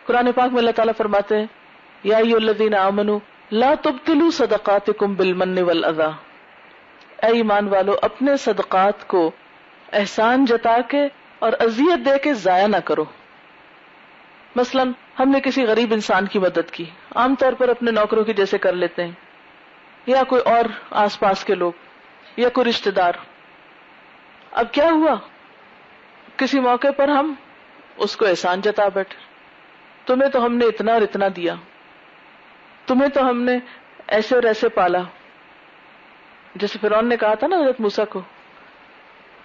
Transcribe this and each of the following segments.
قرآن پاک میں اللہ تعالیٰ فرماتے ہیں یا ایھا الذین آمنوا لا تبطلوا صدقاتکم بالمن والاذی، اے ایمان والو اپنے صدقات کو احسان جتا کے اور اذیت دے کے ضائع نہ کرو. مثلا ہم نے کسی غریب انسان کی مدد کی، عام طور پر اپنے نوکروں کی جیسے کر لیتے ہیں، یا کوئی اور آس پاس کے لوگ یا کوئی رشتہ دار. اب کیا ہوا، کسی موقع پر ہم اس کو احسان جتا بیٹھے، تمہیں تو ہم نے اتنا اور اتنا دیا، تمہیں تو ہم نے ایسے اور ایسے پالا. جیسے فرعون نے کہا تھا نا حضرت موسیٰ کو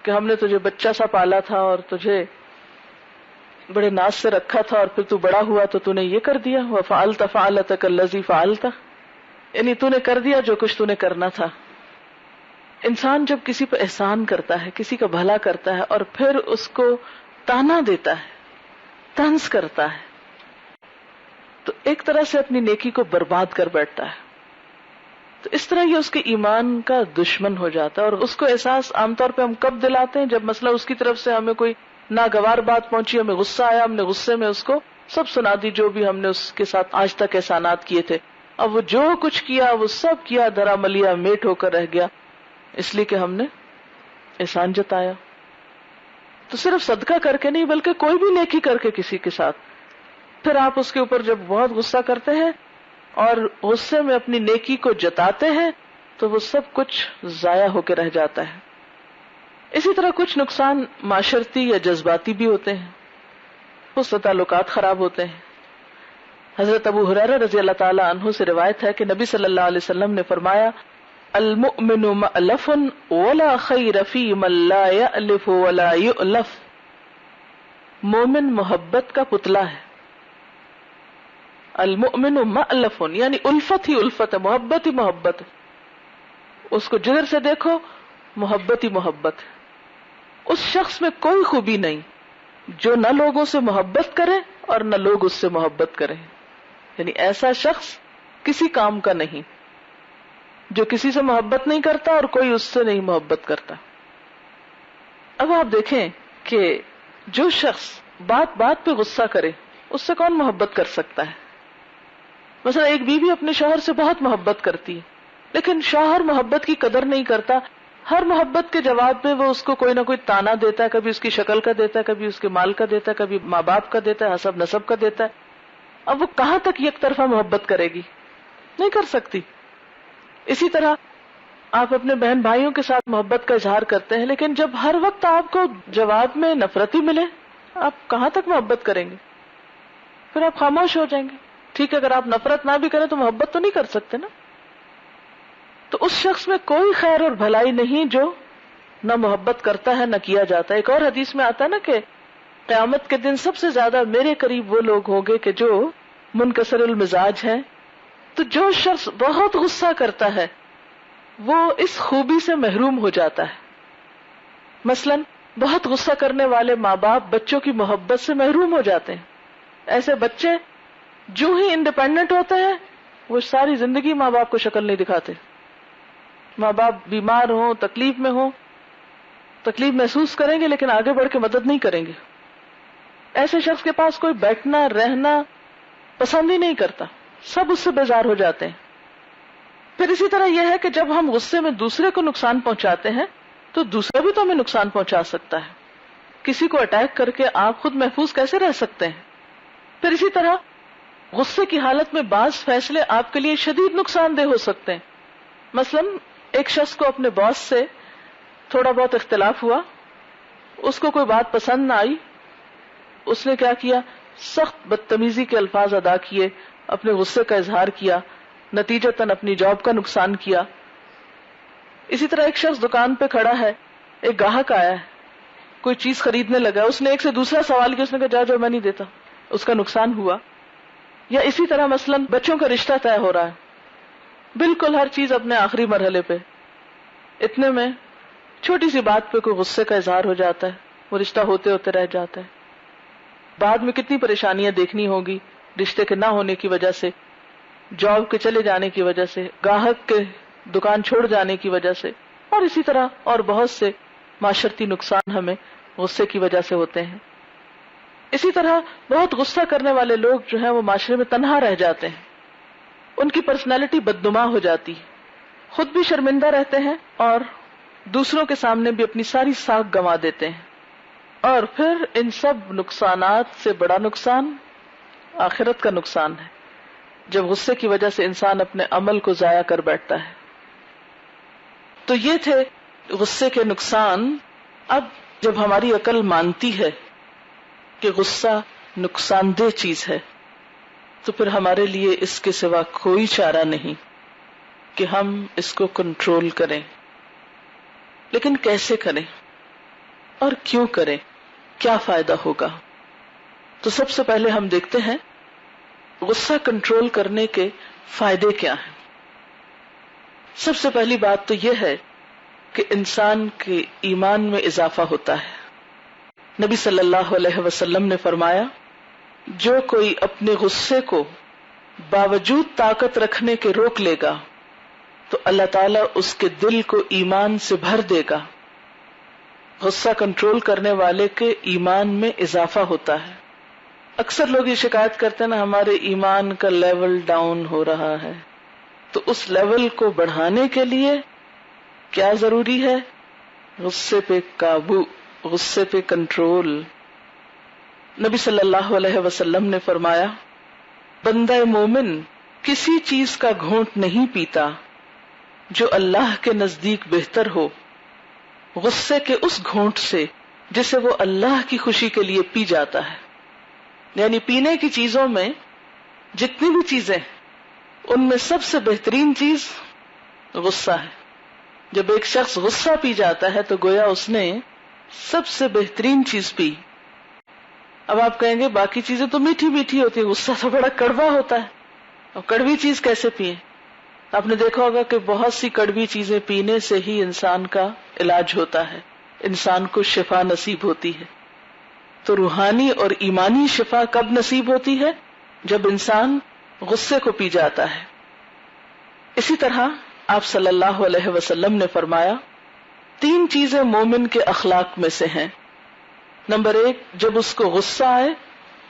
کہ ہم نے تجھے بچہ سا پالا تھا اور تجھے بڑے ناز سے رکھا تھا، اور پھر تو بڑا ہوا تو نے یہ کر دیا. وَفَعَلْتَ فَعَلَتَكَ الَّذِي فَعَلْتَ، یعنی تو نے کر دیا جو کچھ تو نے کرنا تھا. انسان جب کسی پہ احسان کرتا ہے، کسی کا بھلا کرتا ہے اور پھر اس کو تانا دیتا ہے، طنز کرتا ہے، تو ایک طرح سے اپنی نیکی کو برباد کر بیٹھتا ہے. تو اس طرح یہ اس کے ایمان کا دشمن ہو جاتا ہے. اور اس کو احساس عام طور پہ ہم کب دلاتے ہیں؟ جب مسئلہ اس کی طرف سے ہمیں کوئی ناگوار بات پہنچی، ہمیں غصہ آیا، ہم نے غصے میں اس کو سب سنا دی جو بھی ہم نے اس کے ساتھ آج تک احسانات کیے تھے. اب وہ جو کچھ کیا وہ سب کیا دھرا ملیا میٹ ہو کر رہ گیا، اس لیے کہ ہم نے احسان جتایا. تو صرف صدقہ کر کے نہیں بلکہ کوئی بھی نیکی کر کے کسی کے ساتھ، پھر آپ اس کے اوپر جب بہت غصہ کرتے ہیں اور غصے میں اپنی نیکی کو جتاتے ہیں تو وہ سب کچھ ضائع ہو کے رہ جاتا ہے. اسی طرح کچھ نقصان معاشرتی یا جذباتی بھی ہوتے ہیں، اس سے تعلقات خراب ہوتے ہیں. حضرت ابو ہریرہ رضی اللہ تعالی عنہ سے روایت ہے کہ نبی صلی اللہ علیہ وسلم نے فرمایا المؤمن مألف ولا خیر فی من لا یألف ولا یؤلف. مومن محبت کا پتلا ہے. المؤمن مألف یعنی الفت ہی الفت ہے، محبت ہی محبت ہے. اس کو جگر سے دیکھو، محبت ہی محبت ہے. اس شخص میں کوئی خوبی نہیں جو نہ لوگوں سے محبت کرے اور نہ لوگ اس سے محبت کریں. یعنی ایسا شخص کسی کام کا نہیں جو کسی سے محبت نہیں کرتا اور کوئی اس سے نہیں محبت کرتا. اب آپ دیکھیں کہ جو شخص بات بات پہ غصہ کرے اس سے کون محبت کر سکتا ہے؟ مثلا ایک بیوی اپنے شوہر سے بہت محبت کرتی ہے لیکن شوہر محبت کی قدر نہیں کرتا. ہر محبت کے جواب میں وہ اس کو کوئی نہ کوئی تانا دیتا ہے، کبھی اس کی شکل کا دیتا ہے، کبھی اس کے مال کا دیتا ہے، کبھی ماں باپ کا دیتا ہے، حسب نسب کا دیتا ہے. اب وہ کہاں تک یک طرفہ محبت کرے گی؟ نہیں کر سکتی. اسی طرح آپ اپنے بہن بھائیوں کے ساتھ محبت کا اظہار کرتے ہیں لیکن جب ہر وقت آپ کو جواب میں نفرت ہی ملے آپ کہاں تک محبت کریں گے؟ پھر آپ خاموش ہو جائیں گے. ٹھیک ہے، اگر آپ نفرت نہ بھی کریں تو محبت تو نہیں کر سکتے نا. تو اس شخص میں کوئی خیر اور بھلائی نہیں جو نہ محبت کرتا ہے نہ کیا جاتا ہے. ایک اور حدیث میں آتا ہے نا کہ قیامت کے دن سب سے زیادہ میرے قریب وہ لوگ ہوں گے کہ جو منکسر المزاج ہیں. تو جو شخص بہت غصہ کرتا ہے وہ اس خوبی سے محروم ہو جاتا ہے. مثلا بہت غصہ کرنے والے ماں باپ بچوں کی محبت سے محروم ہو جاتے ہیں. ایسے بچے جو ہی انڈیپینڈنٹ ہوتے ہیں وہ ساری زندگی ماں باپ کو شکل نہیں دکھاتے. ماں باپ بیمار ہوں، تکلیف میں ہوں، تکلیف محسوس کریں گے لیکن آگے بڑھ کے مدد نہیں کریں گے. ایسے شخص کے پاس کوئی بیٹھنا رہنا پسند ہی نہیں کرتا، سب اس سے بیزار ہو جاتے ہیں. پھر اسی طرح یہ ہے کہ جب ہم غصے میں دوسرے کو نقصان پہنچاتے ہیں تو دوسرا بھی تو ہمیں نقصان پہنچا سکتا ہے. کسی کو اٹیک کر کے آپ خود محفوظ کیسے رہ سکتے ہیں؟ پھر اسی طرح غصے کی حالت میں بعض فیصلے آپ کے لیے شدید نقصان دہ ہو سکتے ہیں. مثلا ایک شخص کو اپنے باس سے تھوڑا بہت اختلاف ہوا، اس کو کوئی بات پسند نہ آئی، اس نے کیا کیا؟ سخت بدتمیزی کے الفاظ ادا کیے، اپنے غصے کا اظہار کیا، نتیجتاً اپنی جاب کا نقصان کیا. اسی طرح ایک شخص دکان پہ کھڑا ہے، ایک گاہک آیا ہے، کوئی چیز خریدنے لگا، اس نے ایک سے دوسرا سوال کیا، اس نے کہا جا میں نہیں دیتا، اس کا نقصان ہوا. یا اسی طرح مثلا بچوں کا رشتہ طے ہو رہا ہے، بالکل ہر چیز اپنے آخری مرحلے پہ، اتنے میں چھوٹی سی بات پہ کوئی غصے کا اظہار ہو جاتا ہے، وہ رشتہ ہوتے ہوتے رہ جاتا ہے. بعد میں کتنی پریشانیاں دیکھنی ہوگی رشتے کے نہ ہونے کی وجہ سے، جاب کے چلے جانے کی وجہ سے، گاہک کے دکان چھوڑ جانے کی وجہ سے، اور اسی طرح اور بہت سے معاشرتی نقصان ہمیں غصے کی وجہ سے ہوتے ہیں. اسی طرح بہت غصہ کرنے والے لوگ جو ہیں وہ معاشرے میں تنہا رہ جاتے ہیں، ان کی پرسنالٹی بدنما ہو جاتی ہے، خود بھی شرمندہ رہتے ہیں اور دوسروں کے سامنے بھی اپنی ساری ساکھ گنوا دیتے ہیں. اور پھر ان سب نقصانات سے بڑا نقصان آخرت کا نقصان ہے، جب غصے کی وجہ سے انسان اپنے عمل کو ضائع کر بیٹھتا ہے. تو یہ تھے غصے کے نقصان. اب جب ہماری عقل مانتی ہے کہ غصہ نقصان دہ چیز ہے تو پھر ہمارے لیے اس کے سوا کوئی چارہ نہیں کہ ہم اس کو کنٹرول کریں. لیکن کیسے کریں اور کیوں کریں، کیا فائدہ ہوگا؟ تو سب سے پہلے ہم دیکھتے ہیں غصہ کنٹرول کرنے کے فائدے کیا ہیں. سب سے پہلی بات تو یہ ہے کہ انسان کے ایمان میں اضافہ ہوتا ہے. نبی صلی اللہ علیہ وسلم نے فرمایا، جو کوئی اپنے غصے کو باوجود طاقت رکھنے کے روک لے گا تو اللہ تعالیٰ اس کے دل کو ایمان سے بھر دے گا. غصہ کنٹرول کرنے والے کے ایمان میں اضافہ ہوتا ہے. اکثر لوگ یہ شکایت کرتے ہیں نا، ہمارے ایمان کا لیول ڈاؤن ہو رہا ہے. تو اس لیول کو بڑھانے کے لیے کیا ضروری ہے؟ غصے پہ قابو، غصے پہ کنٹرول. نبی صلی اللہ علیہ وسلم نے فرمایا، بندہ مومن کسی چیز کا گھونٹ نہیں پیتا جو اللہ کے نزدیک بہتر ہو غصے کے اس گھونٹ سے جسے وہ اللہ کی خوشی کے لیے پی جاتا ہے. یعنی پینے کی چیزوں میں جتنی بھی چیزیں ان میں سب سے بہترین چیز غصہ ہے. جب ایک شخص غصہ پی جاتا ہے تو گویا اس نے سب سے بہترین چیز پی. اب آپ کہیں گے باقی چیزیں تو میٹھی میٹھی ہوتی ہیں، غصہ تو بڑا کڑوا ہوتا ہے، اور کڑوی چیز کیسے پیئیں؟ آپ نے دیکھا ہوگا کہ بہت سی کڑوی چیزیں پینے سے ہی انسان کا علاج ہوتا ہے، انسان کو شفا نصیب ہوتی ہے. تو روحانی اور ایمانی شفا کب نصیب ہوتی ہے؟ جب انسان غصے کو پی جاتا ہے. اسی طرح آپ صلی اللہ علیہ وسلم نے فرمایا، 3 چیزیں مومن کے اخلاق میں سے ہیں. نمبر 1، جب اس کو غصہ آئے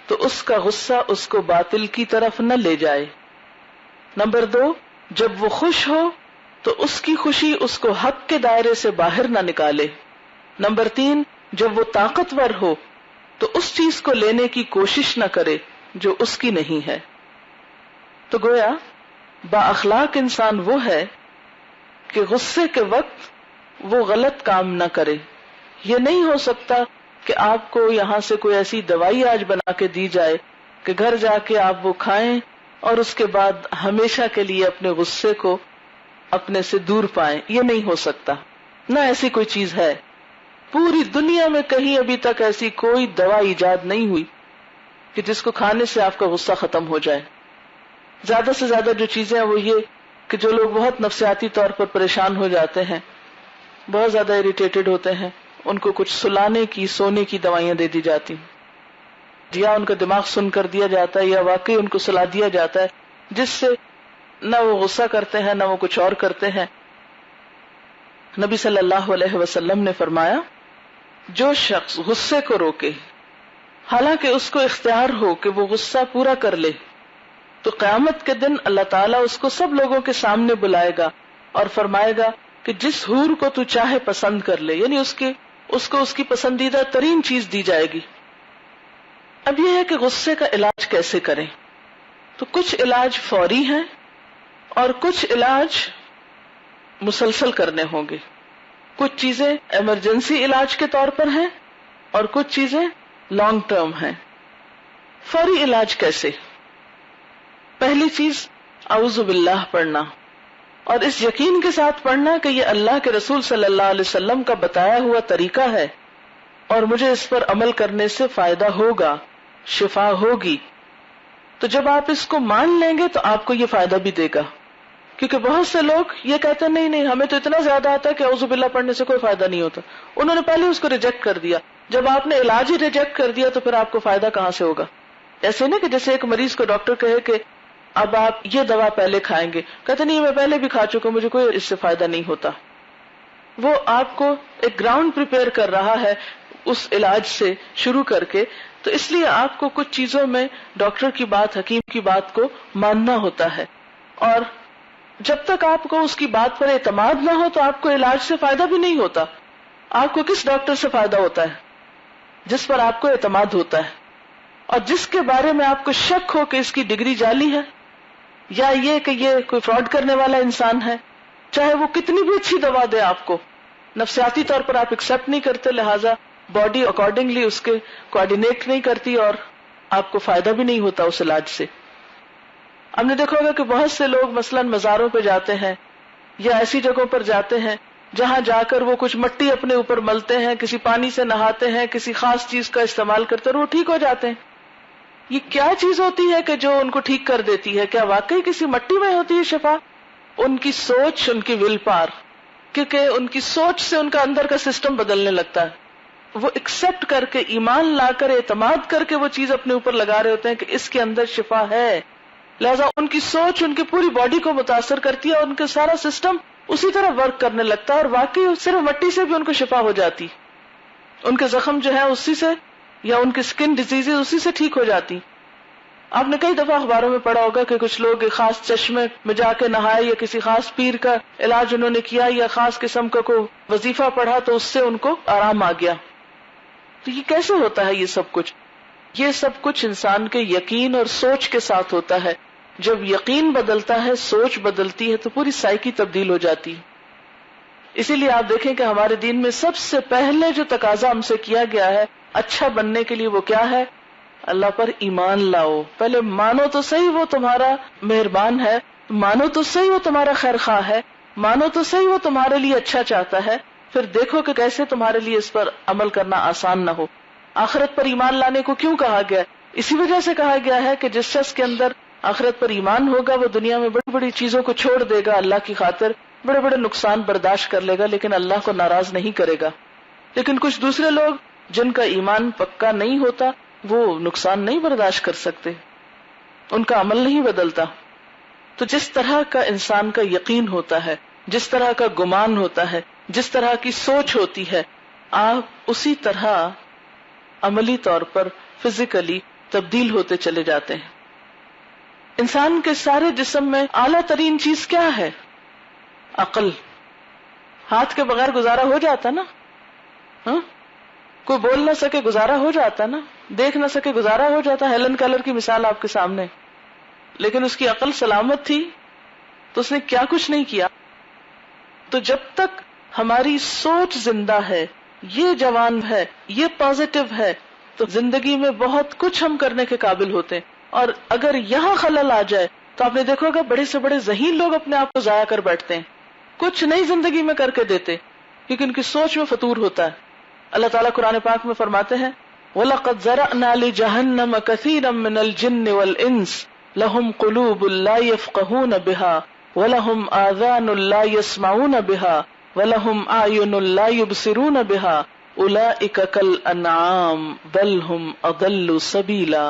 تو اس کا غصہ اس کو باطل کی طرف نہ لے جائے. نمبر 2، جب وہ خوش ہو تو اس کی خوشی اس کو حق کے دائرے سے باہر نہ نکالے. نمبر 3، جب وہ طاقتور ہو تو اس چیز کو لینے کی کوشش نہ کرے جو اس کی نہیں ہے. تو گویا با اخلاق انسان وہ ہے کہ غصے کے وقت وہ غلط کام نہ کرے. یہ نہیں ہو سکتا کہ آپ کو یہاں سے کوئی ایسی دوائی آج بنا کے دی جائے کہ گھر جا کے آپ وہ کھائیں اور اس کے بعد ہمیشہ کے لیے اپنے غصے کو اپنے سے دور پائیں. یہ نہیں ہو سکتا، نہ ایسی کوئی چیز ہے. پوری دنیا میں کہیں ابھی تک ایسی کوئی دوا ایجاد نہیں ہوئی کہ جس کو کھانے سے آپ کا غصہ ختم ہو جائے. زیادہ سے زیادہ جو چیزیں ہیں وہ یہ کہ جو لوگ بہت نفسیاتی طور پر پریشان ہو جاتے ہیں، بہت زیادہ اریٹیٹڈ ہوتے ہیں، ان کو کچھ سلانے کی، سونے کی دوائیاں دے دی جاتی ہیں، یا ان کا دماغ سن کر دیا جاتا ہے، یا واقعی ان کو سلا دیا جاتا ہے، جس سے نہ وہ غصہ کرتے ہیں نہ وہ کچھ اور کرتے ہیں. نبی صلی اللہ علیہ وسلم نے فرمایا، جو شخص غصے کو روکے حالانکہ اس کو اختیار ہو کہ وہ غصہ پورا کر لے، تو قیامت کے دن اللہ تعالیٰ اس کو سب لوگوں کے سامنے بلائے گا اور فرمائے گا کہ جس حور کو تو چاہے پسند کر لے، یعنی اس کو اس کی پسندیدہ ترین چیز دی جائے گی. اب یہ ہے کہ غصے کا علاج کیسے کریں. تو کچھ علاج فوری ہیں اور کچھ علاج مسلسل کرنے ہوں گے. کچھ چیزیں ایمرجنسی علاج کے طور پر ہیں اور کچھ چیزیں لانگ ٹرم ہیں. فوری علاج کیسے؟ پہلی چیز اعوذ باللہ پڑھنا، اور اس یقین کے ساتھ پڑھنا کہ یہ اللہ کے رسول صلی اللہ علیہ وسلم کا بتایا ہوا طریقہ ہے اور مجھے اس پر عمل کرنے سے فائدہ ہوگا، شفا ہوگی. تو جب آپ اس کو مان لیں گے تو آپ کو یہ فائدہ بھی دے گا. کیونکہ بہت سے لوگ یہ کہتے ہیں نہیں ہمیں تو اتنا زیادہ آتا ہے کہ اعوذ باللہ پڑھنے سے کوئی فائدہ نہیں ہوتا. انہوں نے پہلے اس کو ریجیکٹ کر دیا. جب آپ نے علاج ہی ریجیکٹ کر دیا تو پھر آپ کو فائدہ کہاں سے ہوگا؟ ایسے نہیں کہ جیسے ایک مریض کو ڈاکٹر کہے کہ اب آپ یہ دوا پہلے کھائیں گے، کہتے نہیں میں پہلے بھی کھا چکا، مجھے کوئی اس سے فائدہ نہیں ہوتا. وہ آپ کو ایک گراؤنڈ پریپیئر کر رہا ہے اس علاج سے شروع کر کے تو اس لیے آپ کو کچھ چیزوں میں ڈاکٹر کی بات، حکیم کی بات کو ماننا ہوتا ہے، اور جب تک آپ کو اس کی بات پر اعتماد نہ ہو تو آپ کو علاج سے فائدہ بھی نہیں ہوتا. آپ کو کس ڈاکٹر سے فائدہ ہوتا ہے؟ جس پر آپ کو اعتماد ہوتا ہے اور جس کے بارے میں آپ کو شک ہو کہ اس کی ڈگری جعلی ہے یا یہ کہ یہ کوئی فراڈ کرنے والا انسان ہے. چاہے وہ کتنی بھی اچھی دوا دے آپ کو، نفسیاتی طور پر آپ ایکسپٹ نہیں کرتے، لہٰذا باڈی اکارڈنگلی اس کے کوآرڈینیٹ نہیں کرتی اور آپ کو فائدہ بھی نہیں ہوتا اس علاج سے. ہم نے دیکھا ہوگا کہ بہت سے لوگ مثلاً مزاروں پہ جاتے ہیں یا ایسی جگہوں پر جاتے ہیں جہاں جا کر وہ کچھ مٹی اپنے اوپر ملتے ہیں، کسی پانی سے نہاتے ہیں، کسی خاص چیز کا استعمال کرتے ہیں اور وہ ٹھیک ہو جاتے ہیں. یہ کیا چیز ہوتی ہے کہ جو ان کو ٹھیک کر دیتی ہے؟ کیا واقعی کسی مٹی میں ہوتی ہے شفا؟ ان کی سوچ، ان کی ول پاور، کیونکہ ان کی سوچ سے ان کا اندر کا سسٹم بدلنے لگتا ہے. وہ ایکسپٹ کر کے، ایمان لا کر، اعتماد کر کے وہ چیز اپنے اوپر لگا رہے ہوتے ہیں کہ اس کے اندر شفا ہے. لہذا ان کی سوچ ان کی پوری باڈی کو متاثر کرتی ہے اور ان کا سارا سسٹم اسی طرح ورک کرنے لگتا ہے، اور واقعی صرف مٹی سے بھی ان کو شفا ہو جاتی. ان کے زخم جو ہے اسی سے، یا ان کی سکن ڈیزیز اسی سے ٹھیک ہو جاتی. آپ نے کئی دفعہ اخباروں میں پڑھا ہوگا کہ کچھ لوگ ایک خاص چشمے میں جا کے نہائے یا کسی خاص پیر کا علاج انہوں نے کیا یا خاص قسم کا کوئی وظیفہ پڑھا تو اس سے ان کو آرام آ گیا. تو یہ کیسے ہوتا ہے؟ یہ سب کچھ انسان کے یقین اور سوچ کے ساتھ ہوتا ہے. جب یقین بدلتا ہے، سوچ بدلتی ہے تو پوری سائیکی تبدیل ہو جاتی ہے. اسی لیے آپ دیکھیں کہ ہمارے دین میں سب سے پہلے جو تقاضا ہم سے کیا گیا ہے اچھا بننے کے لیے وہ کیا ہے؟ اللہ پر ایمان لاؤ. پہلے مانو تو صحیح وہ تمہارا مہربان ہے، مانو تو صحیح وہ تمہارا خیر خواہ ہے، مانو تو صحیح وہ تمہارے لیے اچھا چاہتا ہے، پھر دیکھو کہ کیسے تمہارے لیے اس پر عمل کرنا آسان نہ ہو. آخرت پر ایمان لانے کو کیوں کہا گیا؟ اسی وجہ سے کہا گیا ہے کہ جس شخص کے اندر آخرت پر ایمان ہوگا وہ دنیا میں بڑی بڑی چیزوں کو چھوڑ دے گا، اللہ کی خاطر بڑے بڑے نقصان برداشت کر لے گا، لیکن اللہ کو ناراض نہیں کرے گا. لیکن کچھ دوسرے لوگ جن کا ایمان پکا نہیں ہوتا وہ نقصان نہیں برداشت کر سکتے، ان کا عمل نہیں بدلتا. تو جس طرح کا انسان کا یقین ہوتا ہے، جس طرح کا گمان ہوتا ہے، جس طرح کی سوچ ہوتی ہے، آپ اسی طرح عملی طور پر فزیکلی تبدیل ہوتے چلے جاتے ہیں. انسان کے سارے جسم میں اعلیٰ ترین چیز کیا ہے؟ عقل. ہاتھ کے بغیر گزارا ہو جاتا نا؟ ہاں، کوئی بول نہ سکے گزارا ہو جاتا نا، دیکھ نہ سکے گزارا ہو جاتا. ہیلن کیلر کی مثال آپ کے سامنے، لیکن اس کی عقل سلامت تھی تو اس نے کیا کچھ نہیں کیا. تو جب تک ہماری سوچ زندہ ہے، یہ جوان ہے، یہ پازیٹو ہے، تو زندگی میں بہت کچھ ہم کرنے کے قابل ہوتے ہیں. اور اگر یہاں خلل آ جائے تو آپ نے دیکھا ہوگا بڑے سے بڑے ذہین لوگ اپنے آپ کو ضائع کر بیٹھتے ہیں، کچھ نئی زندگی میں کر کے دیتے کیونکہ ان کی سوچ میں فطور ہوتا ہے. اللہ تعالیٰ قرآن پاک میں فرماتے ہیں وَلَقَدْ زَرَعْنَا لِجَهَنَّمَ كَثِيرًا مِّنَ الْجِنِّ وَالْإِنسِ لَهُمْ قُلُوبٌ لَّا يَفْقَهُونَ بِهَا وَلَهُمْ آذَانٌ لَّا يَسْمَعُونَ بِهَا وَلَهُمْ أَعْيُنٌ لَّا يُبْصِرُونَ بِهَا أُولَٰئِكَ كَالْأَنْعَامِ بَلْ هُمْ أَضَلُّ سَبِيلًا.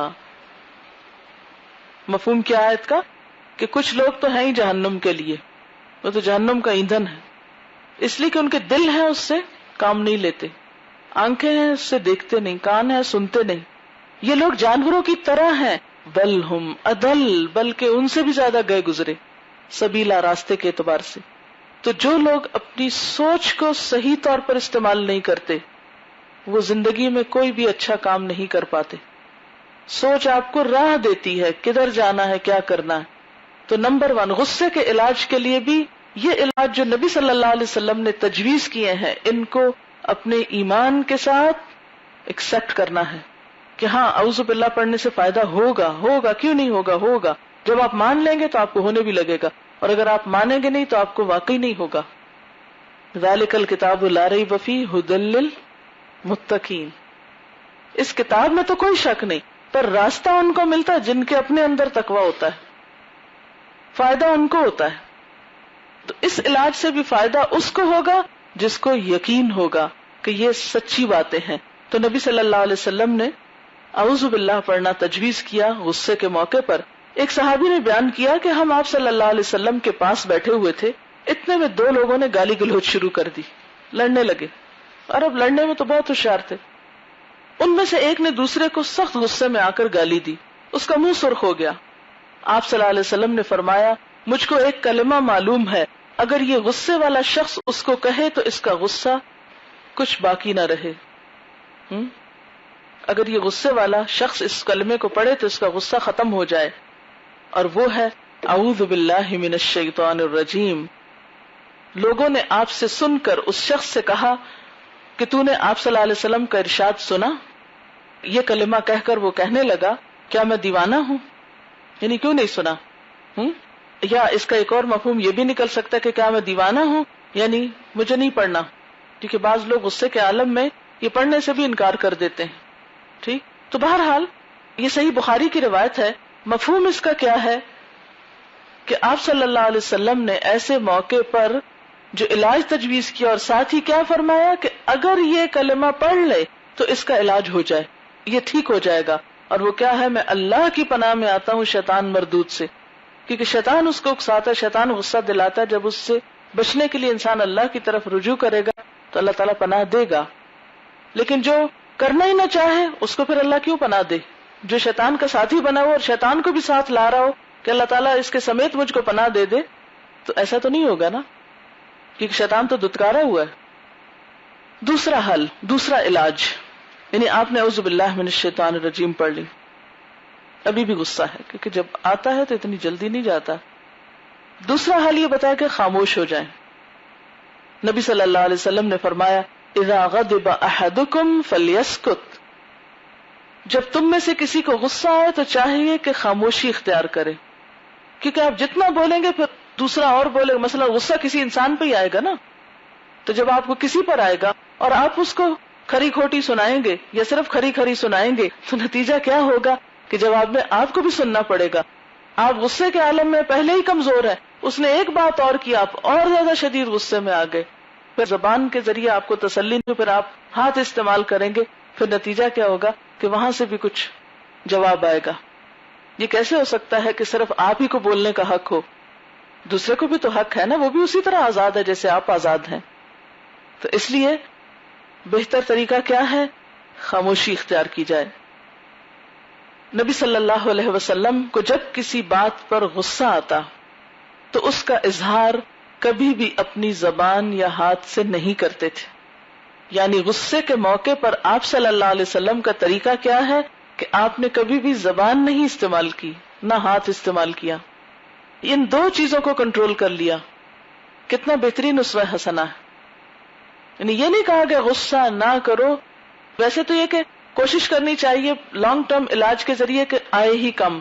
مفہوم کیا ہے آیت کا؟ کہ کچھ لوگ تو ہیں ہی جہنم کے لیے، وہ تو جہنم کا ایندھن ہے، اس لیے کہ ان کے دل ہیں اس سے کام نہیں لیتے، آنکھیں ہیں اس سے دیکھتے نہیں، کان ہیں سنتے نہیں. یہ لوگ جانوروں کی طرح ہیں. بل ہم اضل، بلکہ ان سے بھی زیادہ گئے گزرے سبیلا، راستے کے اعتبار سے. تو جو لوگ اپنی سوچ کو صحیح طور پر استعمال نہیں کرتے وہ زندگی میں کوئی بھی اچھا کام نہیں کر پاتے. سوچ آپ کو راہ دیتی ہے کدھر جانا ہے، کیا کرنا ہے. تو نمبر 1 غصے کے علاج کے لیے بھی یہ علاج جو نبی صلی اللہ علیہ وسلم نے تجویز کیے ہیں ان کو اپنے ایمان کے ساتھ ایکسپٹ کرنا ہے کہ ہاں اعوذ باللہ پڑھنے سے فائدہ ہوگا، کیوں نہیں ہوگا. جب آپ مان لیں گے تو آپ کو ہونے بھی لگے گا، اور اگر آپ مانیں گے نہیں تو آپ کو واقعی نہیں ہوگا. ذالک الکتاب لا ریب فیہ ھدی للمتقین. اس کتاب میں تو کوئی شک نہیں، پر راستہ ان کو ملتا ہے جن کے اپنے اندر تقویٰ ہوتا ہے، فائدہ ان کو ہوتا ہے. تو اس علاج سے بھی فائدہ اس کو ہوگا جس کو یقین ہوگا کہ یہ سچی باتیں ہیں. تو نبی صلی اللہ علیہ وسلم نے اعوذ باللہ پڑھنا تجویز کیا غصے کے موقع پر. ایک صحابی نے بیان کیا کہ ہم آپ صلی اللہ علیہ وسلم کے پاس بیٹھے ہوئے تھے، اتنے میں 2 لوگوں نے گالی گلوچ شروع کر دی، لڑنے لگے. اور اب لڑنے میں تو بہت ہوشیار تھے. ان میں سے ایک نے دوسرے کو سخت غصے میں آ کر گالی دی، اس کا منہ سرخ ہو گیا. آپ صلی اللہ علیہ وسلم نے فرمایا مجھ کو ایک کلمہ معلوم ہے، اگر یہ غصے والا شخص اس کو کہے تو اس کا غصہ کچھ باقی نہ رہے. اگر یہ غصے والا شخص اس کلمے کو پڑھے تو اس کا غصہ ختم ہو جائے، اور وہ ہے اعوذ باللہ من الشیطان الرجیم. لوگوں نے آپ سے سن کر اس شخص سے کہا کہ تو نے آپ صلی اللہ علیہ وسلم کا ارشاد سنا؟ یہ کلمہ کہہ کر وہ کہنے لگا کیا میں دیوانہ ہوں؟ یعنی کیوں نہیں سنا؟ یا اس کا ایک اور مفہوم یہ بھی نکل سکتا ہے کہ کیا میں دیوانہ ہوں، یعنی مجھے نہیں پڑھنا، کیونکہ بعض لوگ غصے کے عالم میں یہ پڑھنے سے بھی انکار کر دیتے ہیں. ٹھیک، تو بہرحال یہ صحیح بخاری کی روایت ہے. مفہوم اس کا کیا ہے کہ آپ صلی اللہ علیہ وسلم نے ایسے موقع پر جو علاج تجویز کیا اور ساتھ ہی کیا فرمایا کہ اگر یہ کلمہ پڑھ لے تو اس کا علاج ہو جائے، یہ ٹھیک ہو جائے گا. اور وہ کیا ہے؟ میں اللہ کی پناہ میں آتا ہوں شیطان مردود سے، کیونکہ شیطان اس کو اکساتا ہے، شیطان غصہ دلاتا ہے. جب اس سے بچنے کے لیے انسان اللہ کی طرف رجوع کرے گا تو اللہ تعالیٰ پناہ دے گا. لیکن جو کرنا ہی نہ چاہے اس کو پھر اللہ کیوں پناہ دے؟ جو شیطان کا ساتھی بنا ہو اور شیطان کو بھی ساتھ لا رہا ہو کہ اللہ تعالیٰ اس کے سمیت مجھ کو پناہ دے دے، تو ایسا تو نہیں ہوگا نا، کیونکہ شیطان تو دتکارا ہوا ہے. دوسرا حل، دوسرا علاج، یعنی آپ نے اعوذ باللہ من الشیطان الرجیم پڑھ لی، ابھی بھی غصہ ہے کیونکہ جب آتا ہے تو اتنی جلدی نہیں جاتا. دوسرا حل یہ بتایا کہ خاموش ہو جائیں. نبی صلی اللہ علیہ وسلم نے فرمایا اذا غضب احدکم فلیسکت، جب تم میں سے کسی کو غصہ آئے تو چاہیے کہ خاموشی اختیار کرے، کیونکہ آپ جتنا بولیں گے پھر دوسرا اور بولے گا. مثلا غصہ کسی انسان پہ ہی آئے گا نا، تو جب آپ کو کسی پر آئے گا اور آپ اس کو کھری کھوٹی سنائیں گے یا صرف کھری کھری سنائیں گے تو نتیجہ کیا ہوگا کہ جواب میں آپ کو بھی سننا پڑے گا. آپ غصے کے عالم میں پہلے ہی کمزور ہیں، اس نے ایک بات اور کی، آپ اور زیادہ شدید غصے میں آ گئے. پھر زبان کے ذریعے آپ کو تسلی نہیں، پھر آپ ہاتھ استعمال کریں گے، پھر نتیجہ کیا ہوگا کہ وہاں سے بھی کچھ جواب آئے گا. یہ کیسے ہو سکتا ہے کہ صرف آپ ہی کو بولنے کا حق ہو؟ دوسرے کو بھی تو حق ہے نا، وہ بھی اسی طرح آزاد ہے جیسے آپ آزاد ہیں. تو اس لیے بہتر طریقہ کیا ہے؟ خاموشی اختیار کی جائے. نبی صلی اللہ علیہ وسلم کو جب کسی بات پر غصہ آتا تو اس کا اظہار کبھی بھی اپنی زبان یا ہاتھ سے نہیں کرتے تھے. یعنی غصے کے موقع پر آپ صلی اللہ علیہ وسلم کا طریقہ کیا ہے کہ آپ نے کبھی بھی زبان نہیں استعمال کی، نہ ہاتھ استعمال کیا. ان دو چیزوں کو کنٹرول کر لیا. کتنا بہترین اسوہ حسنہ ہے. یعنی یہ نہیں کہا کہ غصہ نہ کرو، ویسے تو یہ کہ کوشش کرنی چاہیے لانگ ٹرم علاج کے ذریعے کہ آئے ہی کم،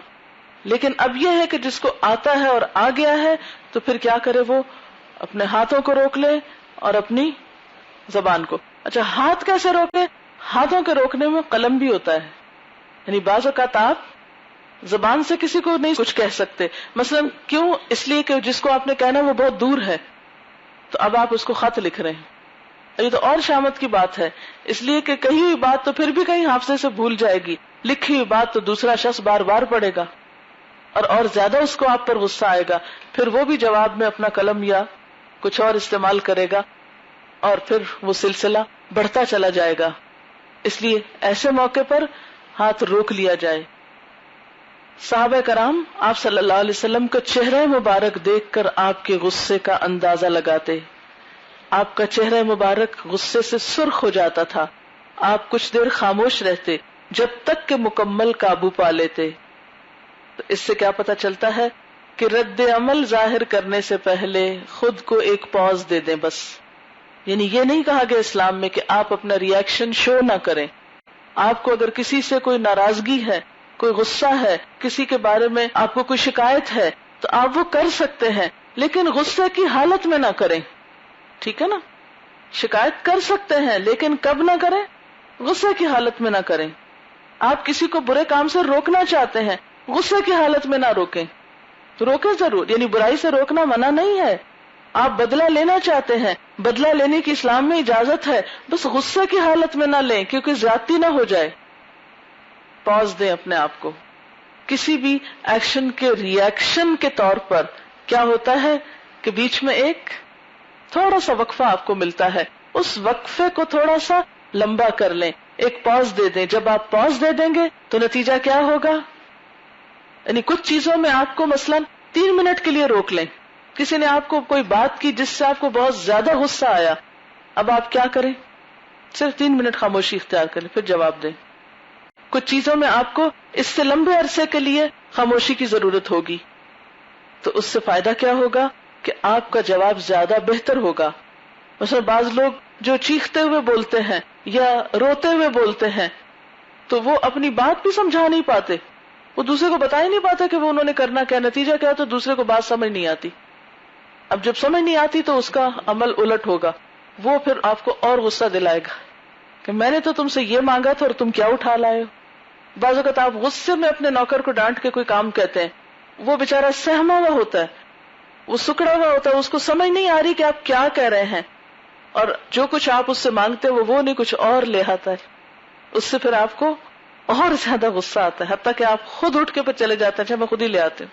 لیکن اب یہ ہے کہ جس کو آتا ہے اور آ گیا ہے تو پھر کیا کرے؟ وہ اپنے ہاتھوں کو روک لے اور اپنی زبان کو. اچھا ہاتھ کیسے روکے؟ ہاتھوں کے روکنے میں قلم بھی ہوتا ہے. یعنی بعض اوقات آپ زبان سے کسی کو نہیں کچھ کہہ سکتے، مثلا کیوں؟ اس لیے کہ جس کو آپ نے کہنا وہ بہت دور ہے، تو اب آپ اس کو خط لکھ رہے ہیں. یہ تو اور شامت کی بات ہے، اس لیے کہ کہی ہوئی بات تو پھر بھی کہیں حافظے سے بھول جائے گی، لکھی ہوئی بات تو دوسرا شخص بار بار پڑھے گا اور زیادہ اس کو آپ پر غصہ آئے گا. پھر وہ بھی جواب میں اپنا قلم یا کچھ اور استعمال کرے گا اور پھر وہ سلسلہ بڑھتا چلا جائے گا. اس لیے ایسے موقع پر ہاتھ روک لیا جائے. صحابہ کرام آپ صلی اللہ علیہ وسلم کا چہرہ مبارک دیکھ کر آپ کے غصے کا اندازہ لگاتے. آپ کا چہرہ مبارک غصے سے سرخ ہو جاتا تھا. آپ کچھ دیر خاموش رہتے جب تک کہ مکمل قابو پا لیتے. تو اس سے کیا پتہ چلتا ہے کہ رد عمل ظاہر کرنے سے پہلے خود کو ایک پاز دے دیں بس. یعنی یہ نہیں کہا گیا اسلام میں کہ آپ اپنا ری ایکشن شو نہ کریں. آپ کو اگر کسی سے کوئی ناراضگی ہے، کوئی غصہ ہے، کسی کے بارے میں آپ کو کوئی شکایت ہے تو آپ وہ کر سکتے ہیں، لیکن غصے کی حالت میں نہ کریں. ٹھیک ہے نا؟ شکایت کر سکتے ہیں لیکن کب نہ کریں؟ غصے کی حالت میں نہ کریں. آپ کسی کو برے کام سے روکنا چاہتے ہیں، غصے کی حالت میں نہ روکیں. روکیں ضرور، یعنی برائی سے روکنا منع نہیں ہے. آپ بدلہ لینا چاہتے ہیں، بدلہ لینے کی اسلام میں اجازت ہے، بس غصے کی حالت میں نہ لیں کیونکہ زیادتی نہ ہو جائے. پاز دیں اپنے آپ کو. کسی بھی ایکشن کے ری ایکشن کے طور پر کیا ہوتا ہے کہ بیچ میں ایک تھوڑا سا وقفہ آپ کو ملتا ہے. اس وقفے کو تھوڑا سا لمبا کر لیں، ایک پاز دے دیں. جب آپ پاز دے دیں گے تو نتیجہ کیا ہوگا؟ یعنی کچھ چیزوں میں آپ کو مثلاً 3 منٹ کے لیے روک لیں. کسی نے آپ کو کوئی بات کی جس سے آپ کو بہت زیادہ غصہ آیا، اب آپ کیا کریں؟ صرف 3 منٹ خاموشی اختیار کریں، پھر جواب دیں. کچھ چیزوں میں آپ کو اس سے لمبے عرصے کے لیے خاموشی کی ضرورت ہوگی، تو اس سے فائدہ کیا ہوگا کہ آپ کا جواب زیادہ بہتر ہوگا. مثلا بعض لوگ جو چیختے ہوئے بولتے ہیں یا روتے ہوئے بولتے ہیں تو وہ اپنی بات بھی سمجھا نہیں پاتے، وہ دوسرے کو بتا ہی نہیں پاتے کہ وہ انہوں نے کرنا کیا، نتیجہ کیا، تو دوسرے کو بات سمجھ نہیں آتی. اب جب سمجھ نہیں آتی تو اس کا عمل الٹ ہوگا، وہ پھر آپ کو اور غصہ دلائے گا کہ میں نے تو تم سے یہ مانگا تھا اور تم کیا اٹھا لائے ہو. بعض اوقات آپ غصے میں اپنے نوکر کو ڈانٹ کے کوئی کام کہتے ہیں، وہ بیچارہ سہما ہوا ہوتا ہے، وہ سکڑا ہوا ہوتا ہے، اس کو سمجھ نہیں آ رہی کہ آپ کیا کہہ رہے ہیں، اور جو کچھ آپ اس سے مانگتے ہیں وہ نہیں کچھ اور لے آتا ہے. اس سے پھر آپ کو اور زیادہ غصہ آتا ہے، حتیٰ کہ آپ خود اٹھ کے پھر چلے جاتے ہیں، میں خود ہی لے آتے ہوں.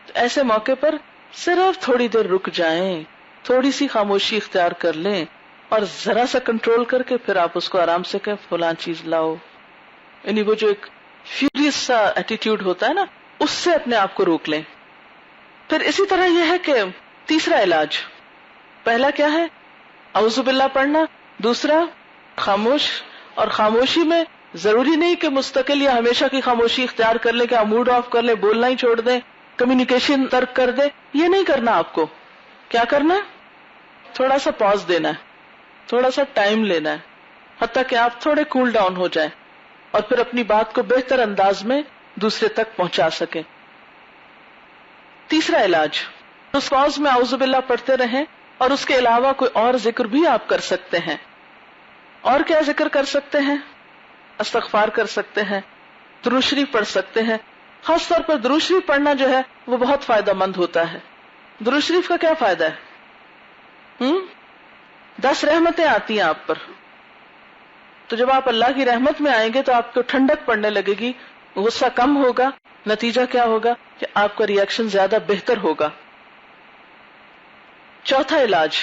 تو ایسے موقع پر صرف تھوڑی دیر رک جائیں، تھوڑی سی خاموشی اختیار کر لیں اور ذرا سا کنٹرول کر کے پھر آپ اس کو آرام سے کہیں فلاں چیز لاؤ. یعنی وہ جو ایک فیوریس سا ایٹیٹیوڈ ہوتا ہے نا، اس سے اپنے آپ کو روک لیں. پھر اسی طرح یہ ہے کہ تیسرا علاج، پہلا کیا ہے؟ اعوذ باللہ پڑھنا. دوسرا خاموش، اور خاموشی میں ضروری نہیں کہ مستقل یا ہمیشہ کی خاموشی اختیار کر لیں کہ آپ موڈ آف کر لیں، بولنا ہی چھوڑ دیں، کمیونیکیشن ترک کر دیں. یہ نہیں کرنا. آپ کو کیا کرنا ہے؟ تھوڑا سا پاز دینا ہے، تھوڑا سا ٹائم لینا ہے، حتیٰ کہ آپ تھوڑے کول ڈاؤن ہو جائیں اور پھر اپنی بات کو بہتر انداز میں دوسرے تک پہنچا سکیں. تیسرا علاج، اس پاز میں اعوذ باللہ پڑھتے رہیں اور اس کے علاوہ کوئی اور ذکر بھی آپ کر سکتے ہیں. اور کیا ذکر کر سکتے ہیں؟ استغفار کر سکتے ہیں، درود شریف پڑھ سکتے ہیں. خاص طور پر درود شریف پڑھنا جو ہے وہ بہت فائدہ مند ہوتا ہے. درود شریف کا کیا فائدہ ہے؟ 10 رحمتیں آتی ہیں آپ پر. تو جب آپ اللہ کی رحمت میں آئیں گے تو آپ کو ٹھنڈک پڑنے لگے گی، غصہ کم ہوگا. نتیجہ کیا ہوگا کہ آپ کا ری ایکشن زیادہ بہتر ہوگا. چوتھا علاج،